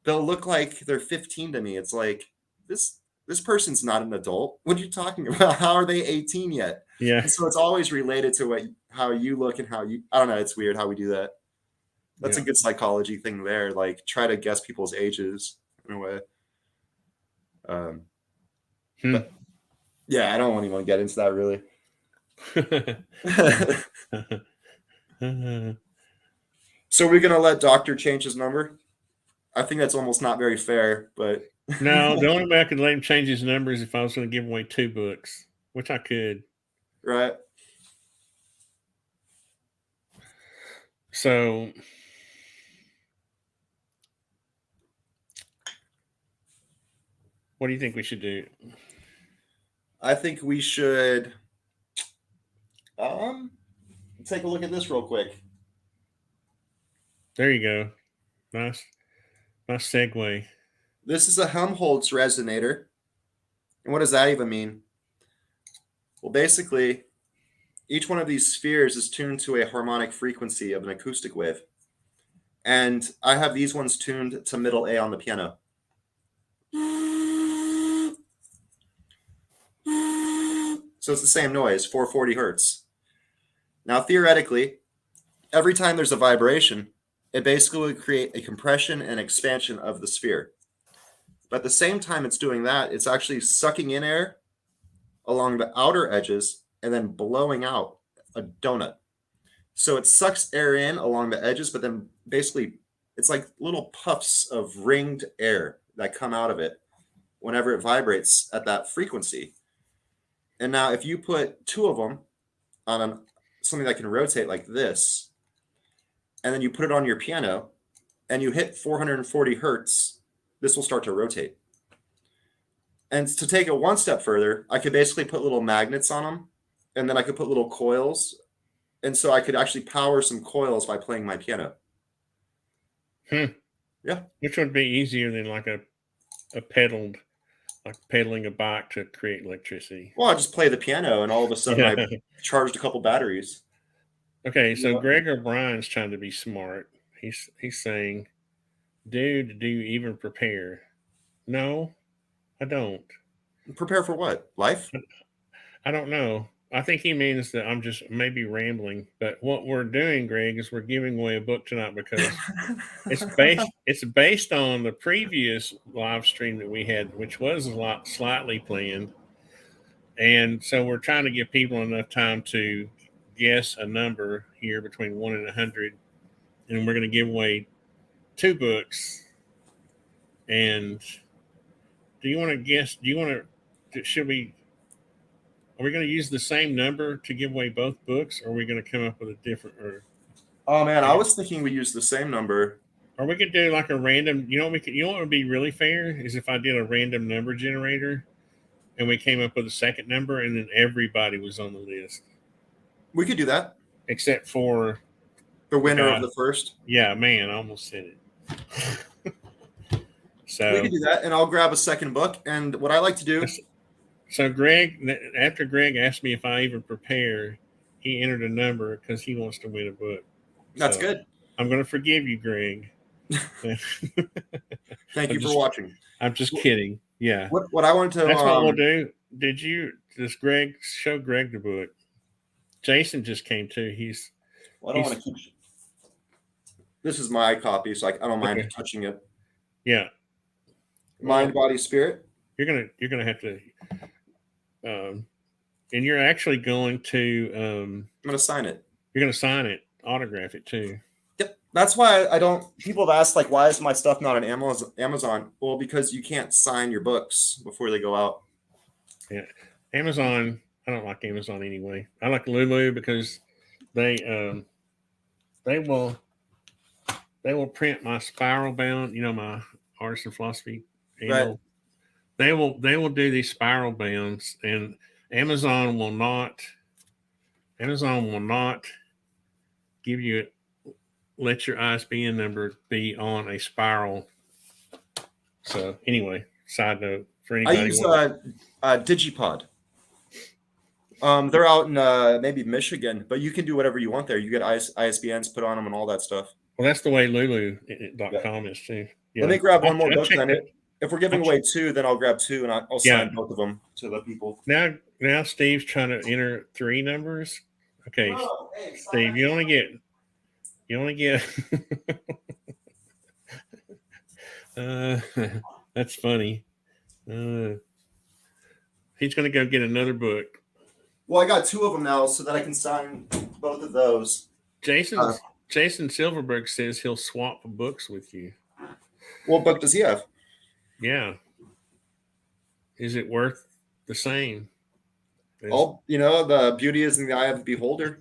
they'll look like they're 15 to me. It's like this person's not an adult. What are you talking about? How are they 18 yet? yeah, And so it's always related to how you look and how you. I don't know. It's weird how we do that. That's a yeah. good psychology thing there. Like, try to guess people's ages in a way. Um, Hmm. but yeah, I don't even want to get into that really. So we're gonna let Doctor change his number. I think that's almost not very fair, but No, the only way I could let him change his number is if I was going to give away 2 books, which I could. right. So, what do you think we should do? I think we should um take a look at this real quick. There you go. Nice, nice segue. This is a Helmholtz resonator. And what does that even mean? Well, basically, each one of these spheres is tuned to a harmonic frequency of an acoustic wave. And I have these ones tuned to middle A on the piano. So it's the same noise, 440 hertz. Now, theoretically, every time there's a vibration, it basically would create a compression and expansion of the sphere. But at the same time it's doing that, it's actually sucking in air along the outer edges and then blowing out a donut. So it sucks air in along the edges, but then basically it's like little puffs of ringed air that come out of it whenever it vibrates at that frequency. And now if you put two of them on something that can rotate like this, and then you put it on your piano and you hit 440 hertz, this will start to rotate. And to take it one step further, I could basically put little magnets on them, and then I could put little coils. And so I could actually power some coils by playing my piano. Hmm. Yeah. Which would be easier than like a pedaled like pedaling a bike to create electricity. Well, I just play the piano, and all of a sudden, Yeah. I charged a couple batteries. Okay, You so know? Greg O'Brien's trying to be smart. He's saying, "Dude, do you even prepare?" No, I don't. Prepare for what? Life? I don't know. I think he means that I'm just maybe rambling. But what we're doing, Greg, is we're giving away a book tonight because it's based on the previous live stream that we had, which was a lot slightly planned. And so we're trying to give people enough time to guess a number here between 1 and 100. And we're going to give away 2 books. And do you want to guess? Do you want to, should we, are we going to use the same number to give away both books? Or are we going to come up with a different, Oh man, I was thinking we use the same number. or we could do like a random, you know what would be really fair is if I did a random number generator and we came up with a second number and then everybody was on the list We could do that. except for The winner guy. of the first. Yeah, man, I almost said it. We could do that, and I'll grab a second book. And what I like to do. So Greg, after Greg asked me if I even prepare, he entered a number because he wants to win a book. That's So good. I'm going to forgive you, Greg. Thank you for watching. I'm just kidding. Yeah. What I wanted to. That's what we'll do. Does Greg show Greg the book? Jason just came too. Well, I don't want to keep. This is my copy, so I don't mind Okay. touching it. Yeah. Mind, body, spirit. You're gonna have to, and you're actually going to. I'm gonna sign it. You're gonna sign it, autograph it too. Yep. That's why I don't. People have asked, like, why is my stuff not on Amazon? Well, because you can't sign your books before they go out. Yeah, Amazon. I don't like Amazon anyway. I like Lulu because they will print my spiral bound. My artist and philosophy annual. Right. They will do these spiral bounds, and Amazon will not give you let your ISBN number be on a spiral. So anyway, side note for anybody. I use Digipod. They're out in maybe Michigan, but you can do whatever you want there. You get ISBNs put on them and all that stuff. Well, that's the way Lulu.com is too. Yeah. Let me grab one more book then. It. If we're giving away 2, then I'll grab 2 and I'll sign both of them to the people. Now Steve's trying to enter 3 numbers. Okay, hey, Steve, you only get that's funny. He's going to go get another book. Well, I got 2 of them now so that I can sign both of those. Jason Silverberg says he'll swap books with you. What book does he have? Yeah. Is it worth the same? The beauty is in the eye of the beholder.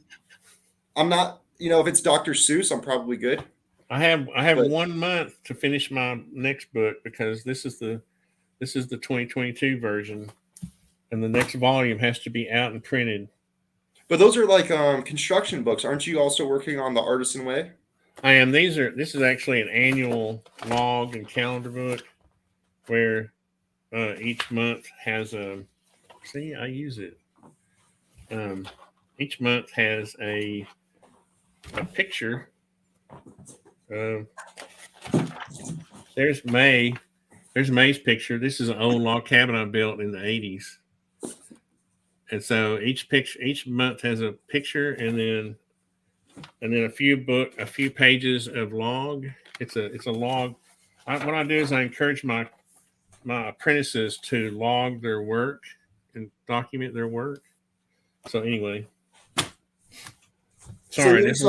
I'm not, if it's Dr. Seuss, I'm probably good. I have 1 month to finish my next book because this is the 2022 version, and the next volume has to be out and printed. But those are like construction books. Aren't you also working on the Artisan Way? I am. This is actually an annual log and calendar book where each month has a. See, I use it. Each month has a picture. There's May. There's May's picture. This is an old log cabin I built in the 80s. And so each month has a picture and then a few pages of log. It's a log. What I do is I encourage my apprentices to log their work and document their work. So anyway, sorry, this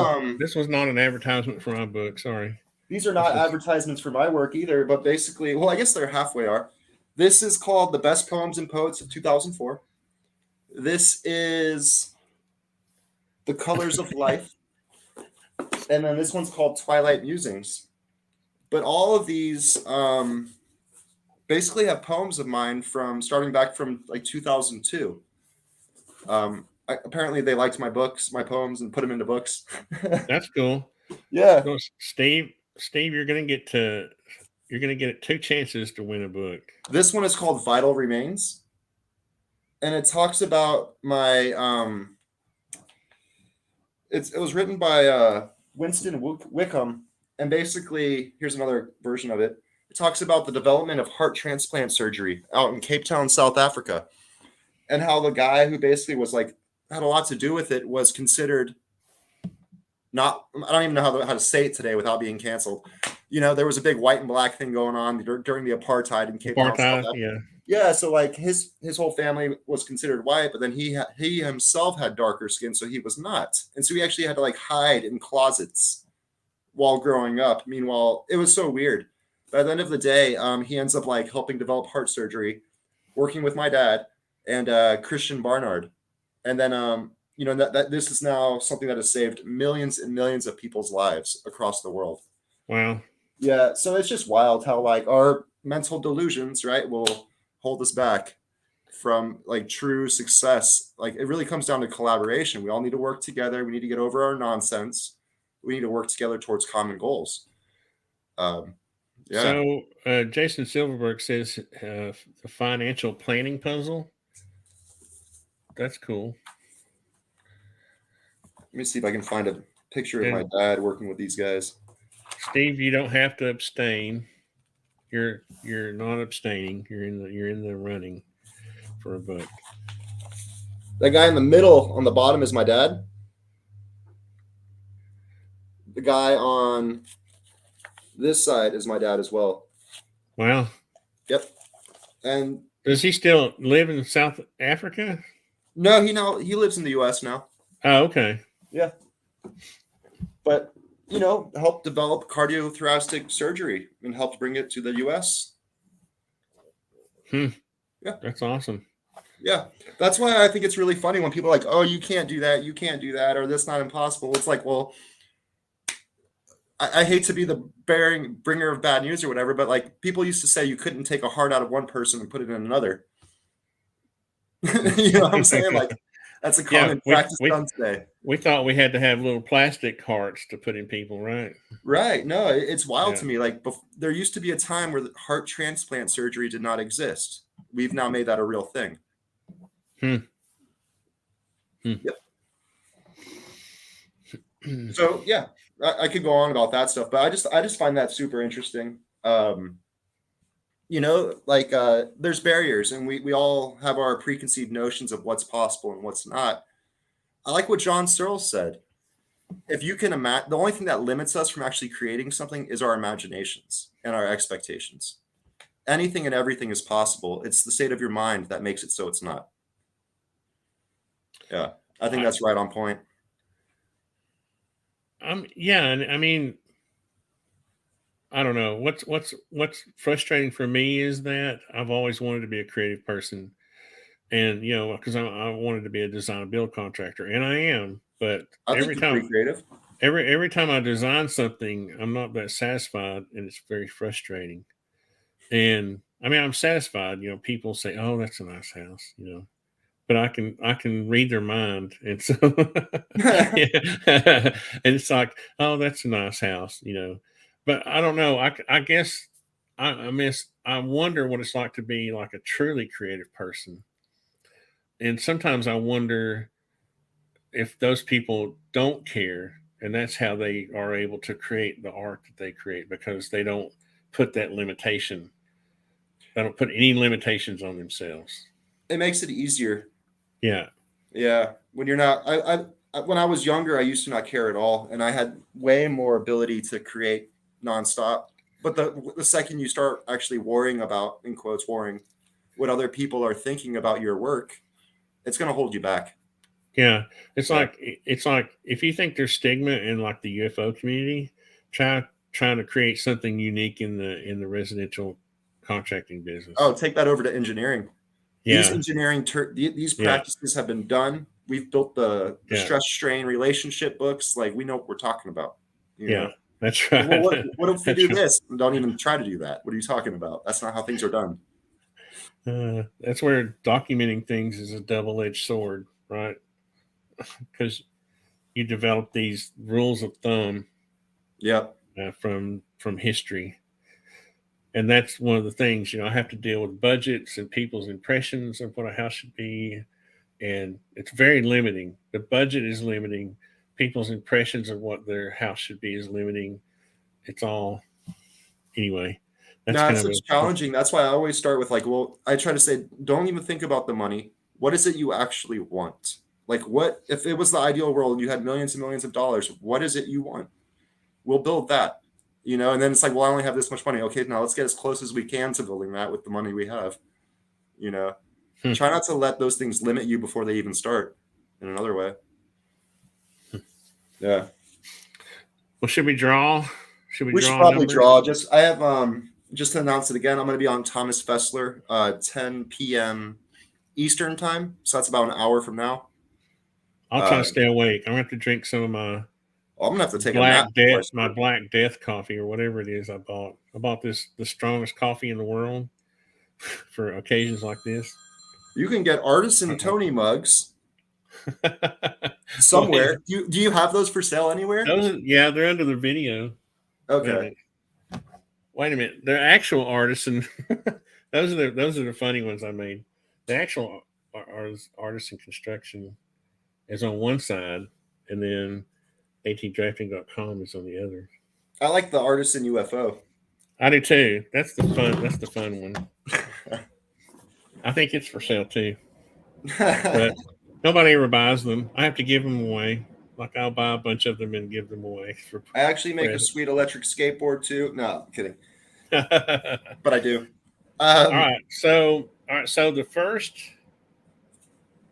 was not an advertisement for my book. Sorry. These are not advertisements for my work either, but basically, well, I guess they're halfway are. This is called The Best Poems and Poets of 2004. This is The Colors of Life. And then this one's called Twilight Musings. But all of these basically have poems of mine from starting back from like 2002. Apparently they liked my poems, and put them into books. That's cool. Yeah. So Steve, you're gonna get you're going to get 2 chances to win a book. This one is called Vital Remains, and it talks about my it was written by Winston Wickham, and basically, here's another version of it. It talks about the development of heart transplant surgery out in Cape Town, South Africa, and how the guy who basically was like had a lot to do with it was considered not. I don't even know how to say it today without being canceled. There was a big white and black thing going on during the apartheid in Cape Town, South Apartheid, Africa. yeah. Yeah, so like his whole family was considered white, but then he himself had darker skin, so he was not, and so he actually had to like hide in closets while growing up. Meanwhile, it was so weird. By the end of the day, he ends up like helping develop heart surgery, working with my dad and Christian Barnard, and then that this is now something that has saved millions and millions of people's lives across the world. Wow. Yeah, so it's just wild how like our mental delusions, right, will hold us back from like true success. Like it really comes down to collaboration. We all need to work together. We need to get over our nonsense. We need to work together towards common goals. Yeah. So Jason Silverberg says the financial planning puzzle. That's cool. Let me see if I can find a picture of my dad working with these guys. Steve, you don't have to abstain. You're not abstaining. You're in the running for a book. That guy in the middle on the bottom is my dad. The guy on this side is my dad as well. Wow. Yep. And does he still live in South Africa? No, he lives in the U.S. now. Oh, okay. Yeah. But helped develop cardiothoracic surgery and helped bring it to the U.S. Yeah, that's awesome. Yeah, that's why I think it's really funny when people are like, "Oh, you can't do that, or that's not impossible." It's like, well, I hate to be the bringer of bad news or whatever, but like people used to say you couldn't take a heart out of one person and put it in another. You know what I'm saying? Like that's a common practice done today. We thought we had to have little plastic hearts to put in people, right? Right. No, it's wild to me. Like there used to be a time where heart transplant surgery did not exist. We've now made that a real thing. Yep. So yeah, I could go on about that stuff, but I just find that super interesting. There's barriers, and we all have our preconceived notions of what's possible and what's not. I like what John Searle said. If you can imagine, the only thing that limits us from actually creating something is our imaginations and our expectations. Anything and everything is possible. It's the state of your mind that makes it so it's not. Yeah, I think that's right on point. Yeah, and I mean, I don't know what's frustrating for me is that I've always wanted to be a creative person, and because I wanted to be a design build contractor, and I am. But every time, creative. Every time I design something, I'm not that satisfied, and it's very frustrating. And I mean, I'm satisfied. People say, "Oh, that's a nice house," but I can read their mind, and so and it's like, "Oh, that's a nice house," But I don't know. I guess I wonder what it's like to be like a truly creative person, and sometimes I wonder if those people don't care, and that's how they are able to create the art that they create, because they don't put that limitation. They don't put any limitations on themselves. It makes it easier. Yeah. Yeah. When you're not, when I was younger, I used to not care at all, and I had way more ability to create nonstop. But the second you start actually worrying about, in quotes, worrying what other people are thinking about your work, it's going to hold you back. Yeah, it's like if you think there's stigma in like the UFO community, trying to create something unique in the residential contracting business. Oh, take that over to engineering. Yeah. These engineering these practices have been done. We've built the stress strain relationship books. Like we know what we're talking about. You know? That's right. Well, what if we do this? Don't even try to do that. What are you talking about? That's not how things are done. That's where documenting things is a double-edged sword, right? Because you develop these rules of thumb. Yep. From history. And that's one of the things, I have to deal with budgets and people's impressions of what a house should be. And it's very limiting. The budget is limiting. People's impressions of what their house should be is limiting. It's all, anyway. That's No, kind it's of such challenging. That's why I always start with like, well, I try to say, don't even think about the money. What is it you actually want? Like, what if it was the ideal world and you had millions and millions of dollars? What is it you want? We'll build that, And then it's like, well, I only have this much money. Okay, now let's get as close as we can to building that with the money we have. Try not to let those things limit you before they even start. In another way. Yeah. Well, should we draw? We should probably draw. I have just to announce it again. I'm going to be on Thomas Fessler, 10 p.m. Eastern time. So that's about an hour from now. I'll try to stay awake. I'm going to have to drink some of my I'm going to have to take my Black Death coffee or whatever it is I bought. I bought the strongest coffee in the world for occasions like this. You can get Artisan Tony mugs somewhere. Do you have those for sale anywhere? Yeah, they're under the video. Okay. Wait a minute. They're actual Artisan. Those are the funny ones I made. The actual Artisan construction is on one side, and then atdrafting.com is on the other. I like the Artisan UFO. I do too. That's the fun one. I think it's for sale too. But nobody ever buys them. I have to give them away. Like I'll buy a bunch of them and give them away. I actually make a sweet electric skateboard too. No, I'm kidding. But I do. All right. So the first.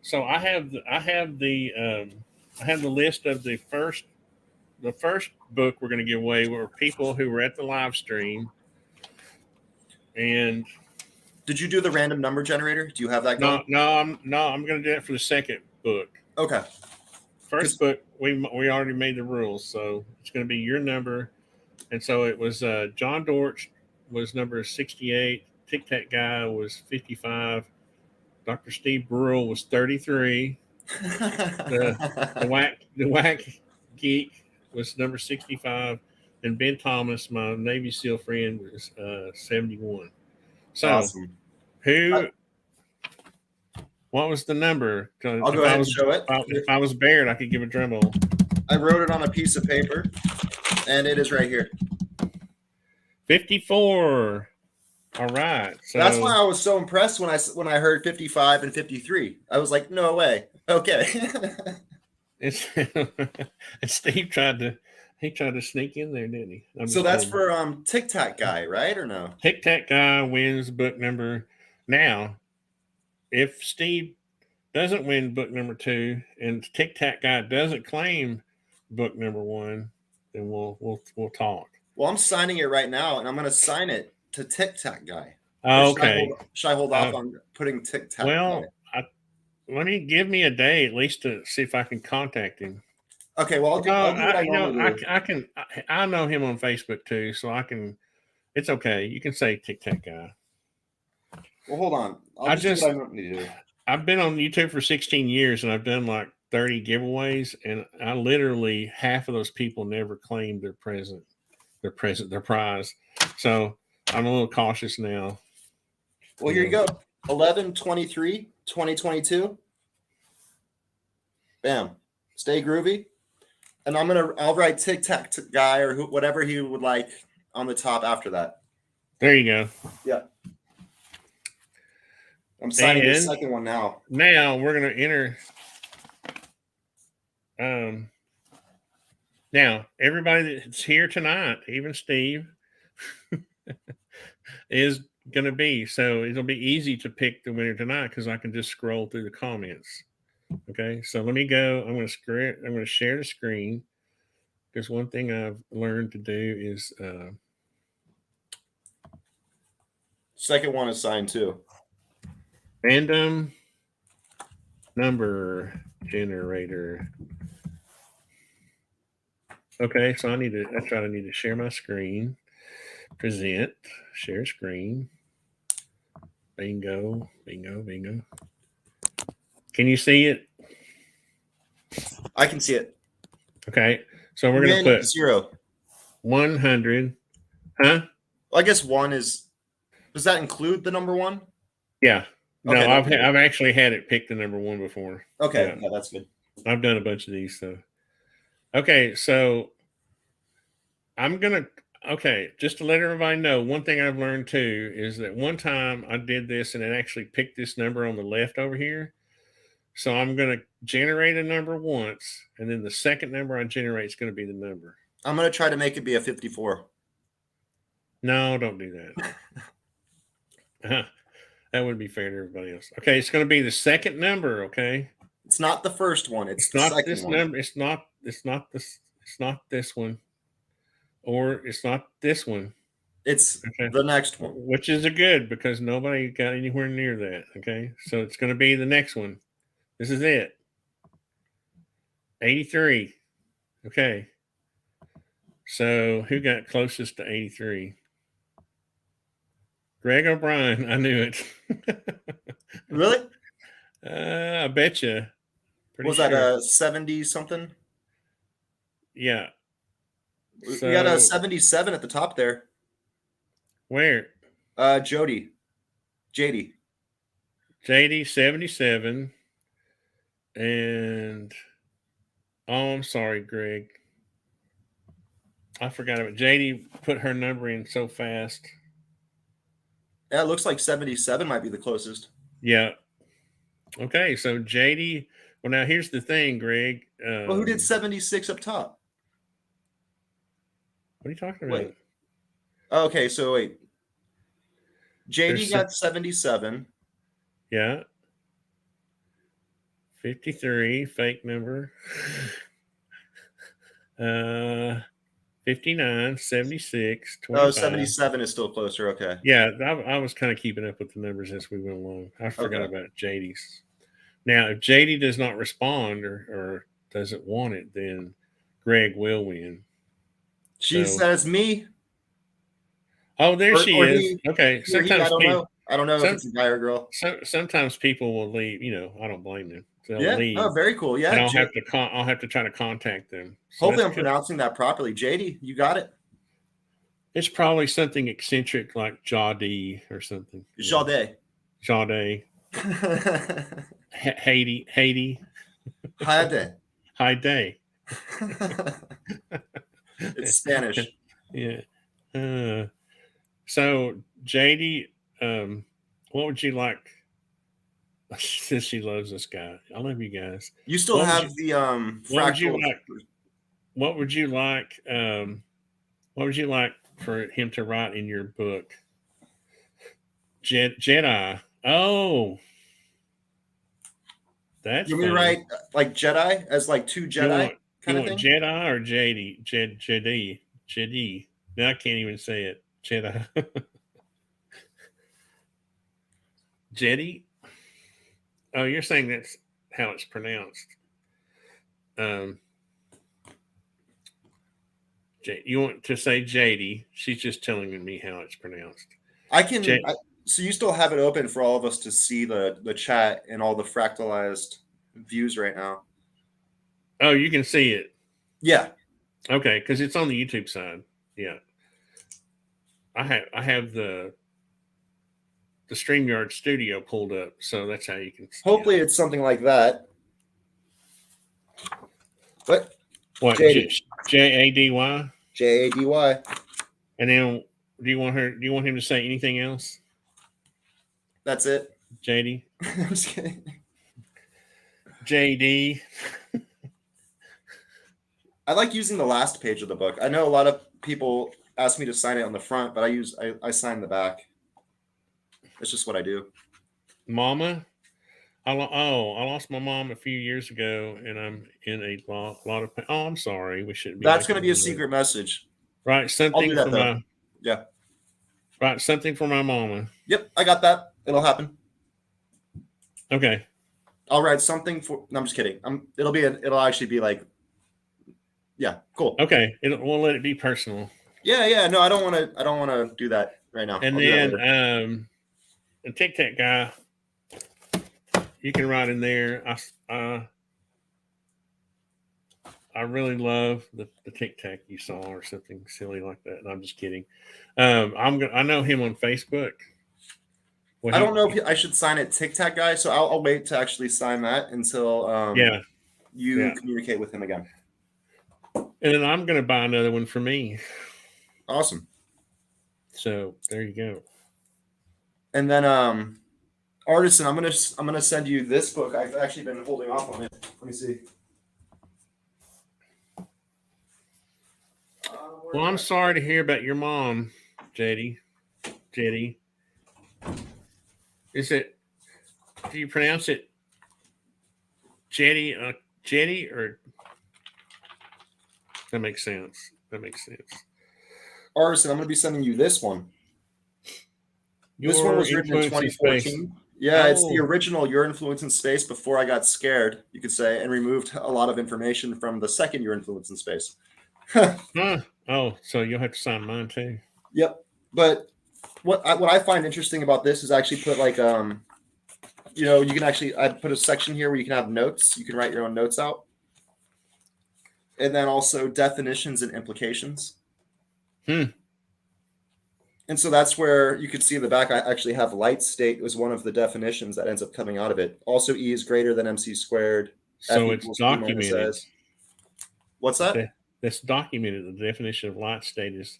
So I have the list of the first book we're going to give away were people who were at the live stream. And did you do the random number generator? Do you have that going? No, I'm going to do it for the second book. Okay. First book, we already made the rules, so it's going to be your number. And so it was John Dortch was number 68, Tic Tac Guy was 55, Dr. Steve Burrell was 33, the whack geek was number 65, and Ben Thomas, my Navy SEAL friend, was 71. So awesome. What was the number? I'll go ahead and show it. If I was Baird, I could give a drum roll. I wrote it on a piece of paper, and it is right here. 54. All right. So that's why I was so impressed when I heard 55 and 53. I was like, no way. Okay. And Steve tried to sneak in there, didn't he? So that's for Tic Tac Guy, right, or no? Tic Tac Guy wins book number. Now, if Steve doesn't win book number 2 and Tic Tac Guy doesn't claim book number 1, then we'll talk. Well, I'm signing it right now, and I'm going to sign it to Tic Tac Guy. Okay. Should I hold off on putting Tic Tac? Well, let me give me a day at least to see if I can contact him. Okay. Well, I know him on Facebook too, so I can. It's okay. You can say Tic Tac Guy. Well, hold on. I've been on YouTube for 16 years, and I've done like 30 giveaways, and I literally half of those people never claimed their prize. So I'm a little cautious now. Well, here you go. 11/23/2022. Bam. Stay groovy. And I'll write Tic Tac Guy or whatever he would like on the top after that. There you go. Yeah. I'm signing the second one now. Now we're going to enter. Now, everybody that's here tonight, even Steve, is going to be. So it'll be easy to pick the winner tonight because I can just scroll through the comments. Okay, so let me go. I'm going to share the screen because one thing I've learned to do is. Second one is signed too. Random number generator. Okay, so I need to share my screen. Present, share screen. Bingo. Can you see it? I can see it. Okay, so we're going to put 0. 100. Huh? Well, I guess 1 is Does that include the number 1? Yeah. No, Okay, I've actually had it pick the number 1 before. okay, yeah, that's good. I've done a bunch of these. So, okay, so I'm gonna. Okay, just to let everybody know, one thing I've learned too is that one time I did this and it actually picked this number on the left over here. So I'm gonna generate a number once, and then the second number I generate is gonna be the number. I'm gonna try to make it be a 54. No, don't do that. That wouldn't be fair to everybody else. Okay, it's going to be the second number. Okay, It's not the first one. It's it's the not second this one. number. It's not this. It's not this one, or it's not this one. It's Okay, the next one. which is a good because nobody got anywhere near that. Okay, so it's going to be the next one. This is it. 83. Okay. So who got closest to 83? Greg O'Brien. I knew it. Really? I bet you. Pretty Was sure. that a 70 something? Yeah. We got a 77 at the top there. Where? JD. JD 77. And oh, I'm sorry, Greg. I forgot about JD put her number in so fast. Yeah, it looks like 77 might be the closest. Yeah. Okay, so JD. Well, now here's the thing, Greg. Well, who did 76 up top? What are you talking about? Wait. Okay, so wait. JD There's got 77. Yeah. 53, fake number. 59, 76, 25. Oh, 77 is still closer. Okay. Yeah, I was kind of keeping up with the numbers as we went along. I forgot about JD's. Now, if JD does not respond or doesn't want it, then Greg will win. She says me. Oh, there she is. Okay. Sometimes I don't know if it's a guy or girl. Sometimes people will leave. I don't blame them. They'll leave. Oh, very cool. Yeah. And I'll have to try to contact them. So hopefully, I'm pronouncing that properly. JD, you got it. It's probably something eccentric like Jade or something. Jade. Haiti. Jade. Jade. It's Spanish. Yeah. So, JD, what would you like? Since she loves this guy, I love you guys. You still have the fractal. What would you like? What would you like for him to write in your book? Jedi. Oh, that's. You mean write like Jedi as like two Jedi kind of thing? Jedi or JD? JD. Now I can't even say it. Jedi. Jedi. Oh, you're saying that's how it's pronounced. You want to say JD? She's just telling me how it's pronounced. I can. So you still have it open for all of us to see the chat and all the fractalized views right now. Oh, you can see it. Yeah. Okay, because it's on the YouTube side. Yeah. I have the StreamYard studio pulled up, so that's how you can see. Hopefully it's something like that. What? Jady? Jady. And then do you want him to say anything else? That's it. JD. I'm just kidding. JD. I like using the last page of the book. I know a lot of people ask me to sign it on the front, but I sign the back. That's just what I do. Mama, I lost my mom a few years ago, and I'm in a lot of pain. Oh, I'm sorry. We shouldn't be. That's going to be a secret message. Right, something for my. Yeah. Right, something for my mama. Yep, I got that. It'll happen. Okay. I'll write something for. No, I'm just kidding. It'll actually be like. Yeah, cool. Okay, we'll let it be personal. Yeah. No, I don't want to do that right now. And then the Tic Tac guy, you can write in there. I really love the Tic Tac you saw, or something silly like that. And I'm just kidding. I know him on Facebook. Well, I don't know if I should sign it Tic Tac guy, so I'll wait to actually sign that until yeah, you yeah. communicate with him again. And then I'm going to buy another one for me. Awesome. So there you go. And then Artisan, I'm gonna send you this book. I've actually been holding off on it. Let me see. Well, I'm sorry to hear about your mom, JD. JD. Is it? Do you pronounce it Jetty? Jetty, or that makes sense. That makes sense. Artisan, I'm gonna be sending you this one. This one Your was written in influence in space. 2014. Yeah, it's the Oh, original Your Influence in Space before I got scared, you could say, and removed a lot of information from the second Your Influence in Space. huh. Oh, so you'll have to sign mine too. Yep. But what I find interesting about this is actually put like you can actually I put a section here where you can have notes. You can write your own notes out. And then also definitions and implications. And so that's where you could see in the back, I actually have light state was one of the definitions that ends up coming out of it. Also, E is greater than MC squared. So it's documented. What's that? That's documented. The definition of light state is.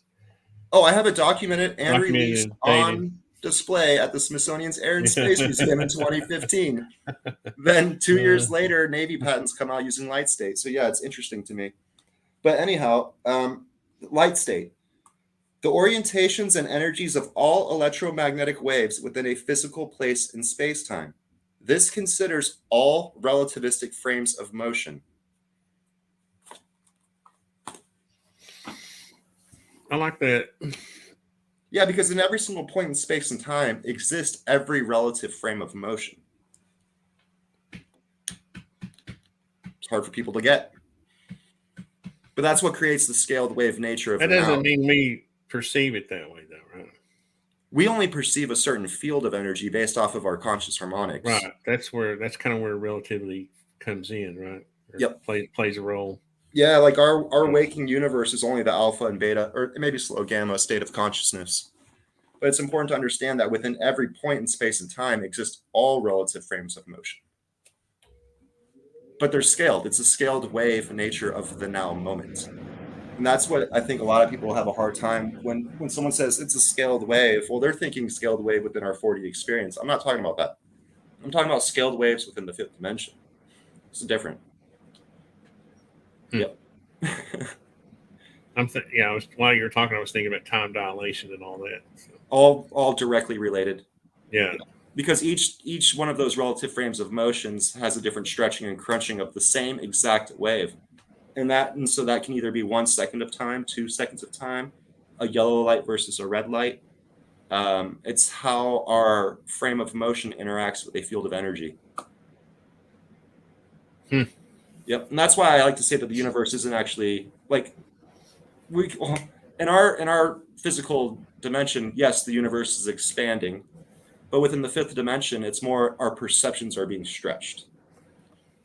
Oh, I have it documented and Documented released and dated. on display at the Smithsonian's Air and Space Museum in 2015. Then 2 years later, Navy patents come out using light state. So yeah, it's interesting to me. But anyhow, light state. The orientations and energies of all electromagnetic waves within a physical place in space-time. This considers all relativistic frames of motion. I like that. Yeah, because in every single point in space and time exists every relative frame of motion. It's hard for people to get. But that's what creates the scaled wave nature of that. Doesn't mean we perceive it that way, though, right? We only perceive a certain field of energy based off of our conscious harmonics. Right. That's kind of where relativity comes in, right? Or yep. Plays a role. Yeah, like our waking universe is only the alpha and beta, or maybe slow gamma state of consciousness. But it's important to understand that within every point in space and time exist all relative frames of motion. But they're scaled. It's a scaled wave nature of the now moment. And that's what I think a lot of people have a hard time when someone says it's a scaled wave. Well, they're thinking scaled wave within our 4D experience. I'm not talking about that. I'm talking about scaled waves within the fifth dimension. It's different. Yep. While you were talking, I was thinking about time dilation and all that. So. All directly related. Yeah. Because each one of those relative frames of motions has a different stretching and crunching of the same exact wave. And so that can either be 1 second of time, 2 seconds of time, a yellow light versus a red light. It's how our frame of motion interacts with a field of energy. Yep, and that's why I like to say that the universe isn't actually like in our physical dimension. Yes, the universe is expanding, but within the fifth dimension, it's more our perceptions are being stretched.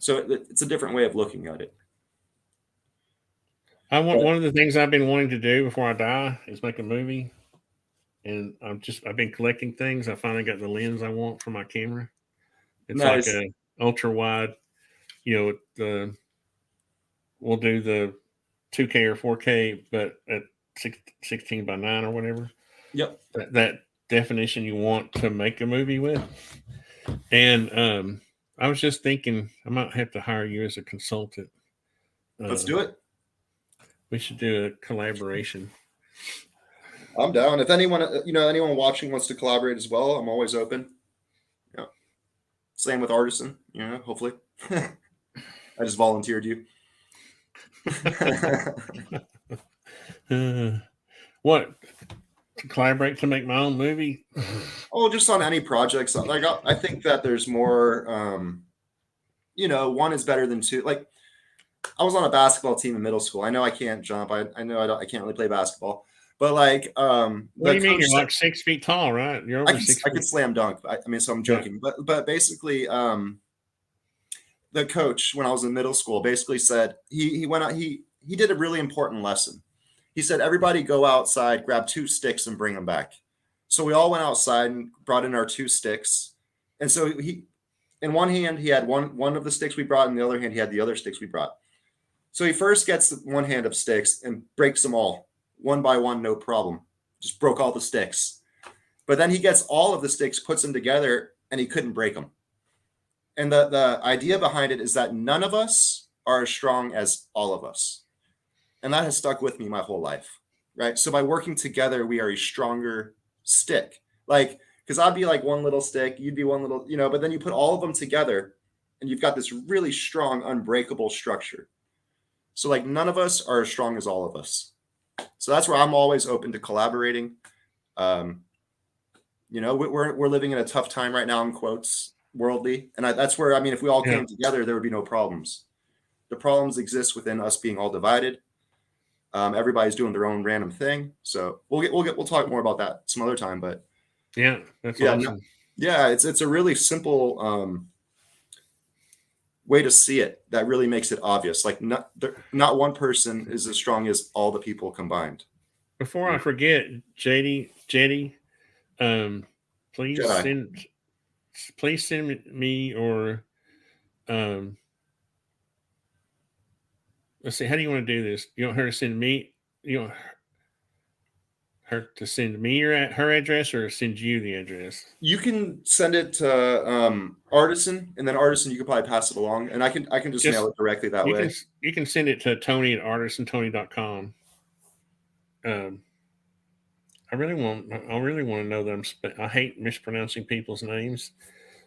So it's a different way of looking at it. One of the things I've been wanting to do before I die is make a movie, and I've been collecting things. I finally got the lens I want for my camera. It's nice. Like a ultra wide. We'll do the 2K or 4K, but at 16 by 9 or whatever. Yep. That definition you want to make a movie with. And I was just thinking I might have to hire you as a consultant. Let's do it. We should do a collaboration. I'm down. If anyone watching wants to collaborate as well, I'm always open. Yeah. Same with Artisan, hopefully. I just volunteered you. What? To collaborate to make my own movie? Oh, just on any projects. Like I think that there's more one is better than two. Like I was on a basketball team in middle school. I know I can't jump. I know I can't really play basketball. But like, what do you mean? You're like 6 feet tall, right? You're over 6 feet. I could slam dunk. So I'm joking. Yeah. But basically, the coach when I was in middle school basically said he went out. He did a really important lesson. He said, everybody go outside, grab 2 sticks and bring them back. So we all went outside and brought in our 2 sticks. And so he, in one hand, he had one of the sticks we brought, and in the other hand, he had the other sticks we brought. So he first gets one hand of sticks and breaks them all, one by one, no problem. Just broke all the sticks. But then he gets all of the sticks, puts them together, and he couldn't break them. And the idea behind it is that none of us are as strong as all of us. And that has stuck with me my whole life, right? So by working together, we are a stronger stick. Like, because I'd be like one little stick, you'd be one little, but then you put all of them together and you've got this really strong, unbreakable structure. So like none of us are as strong as all of us. So that's where I'm always open to collaborating. We're living in a tough time right now, in quotes, worldly. And that's where, if we all came together, there would be no problems. The problems exist within us being all divided. Everybody's doing their own random thing. So we'll talk more about that some other time, but yeah, that's awesome. Yeah. It's a really simple, way to see it that really makes it obvious. Like not one person is as strong as all the people combined. Before I forget, Jetty, please send me or let's see, how do you want to do this? You want her to send me? You want her to send me her address or send you the address? You can send it to Artisan, and then Artisan you can probably pass it along, and I can just mail it directly that way. You can send it to Tony at artisantony.com. I really want to know that I hate mispronouncing people's names.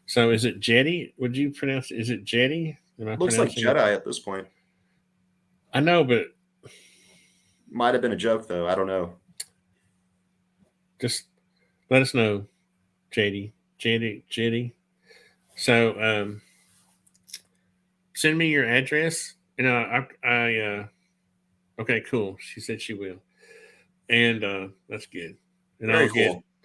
So is it Jetty? Would you pronounce it? Is it Jetty? Looks like Jedi at this point. I know, but might have been a joke though. I don't know. Just let us know, Jetty. So send me your address. Okay, cool. She said she will. And that's good. And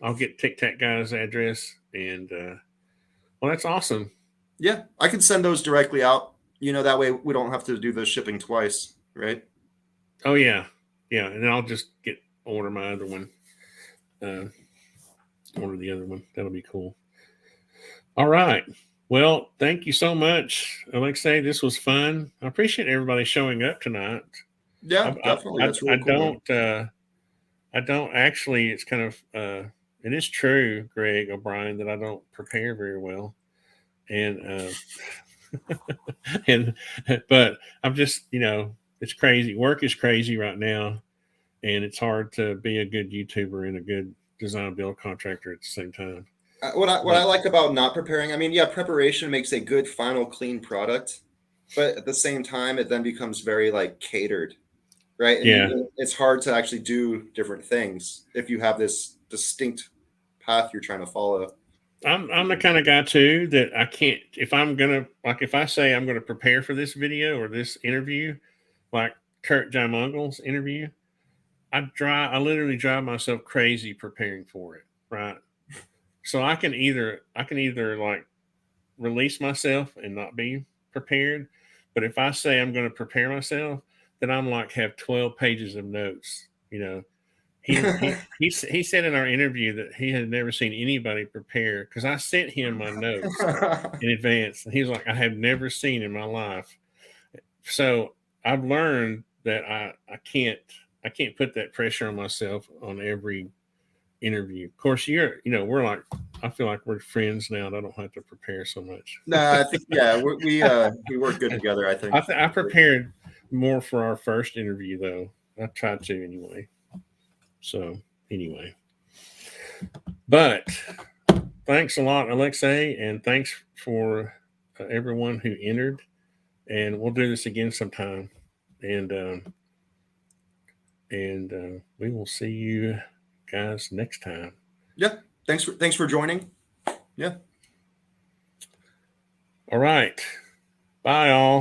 I'll get Tic Tac Guy's address, and well, that's awesome. Yeah, I can send those directly out. That way we don't have to do the shipping twice, right? Oh yeah, and then I'll just order my other one. Order the other one. That'll be cool. All right. Well, thank you so much, Alexei. This was fun. I appreciate everybody showing up tonight. Yeah, definitely. That's really cool. I don't actually, it's kind of, it is true, Greg O'Brien, that I don't prepare very well. And, but I'm just, it's crazy. Work is crazy right now. And it's hard to be a good YouTuber and a good design build contractor at the same time. What I like about not preparing, preparation makes a good final clean product. But at the same time, it then becomes very catered. Right. And it's hard to actually do different things if you have this distinct path you're trying to follow. I'm the kind of guy too that I can't, if I say I'm going to prepare for this video or this interview, like Kurt Jaimungal's interview, I literally drive myself crazy preparing for it. Right. So I can either release myself and not be prepared. But if I say I'm going to prepare myself, then I'm have 12 pages of notes. He said in our interview that he had never seen anybody prepare because I sent him my notes in advance. And he was like, I have never seen in my life. So I've learned that I can't put that pressure on myself on every interview. Of course, I feel like we're friends now and I don't have to prepare so much. Nah, I think, we work good together, I think. I prepared more for our first interview, though. I tried to anyway. So, anyway. But thanks a lot, Alexei, and thanks for everyone who entered. And we'll do this again sometime. And we will see you guys next time. Yeah. Thanks for joining. Yeah. All right. Bye, all.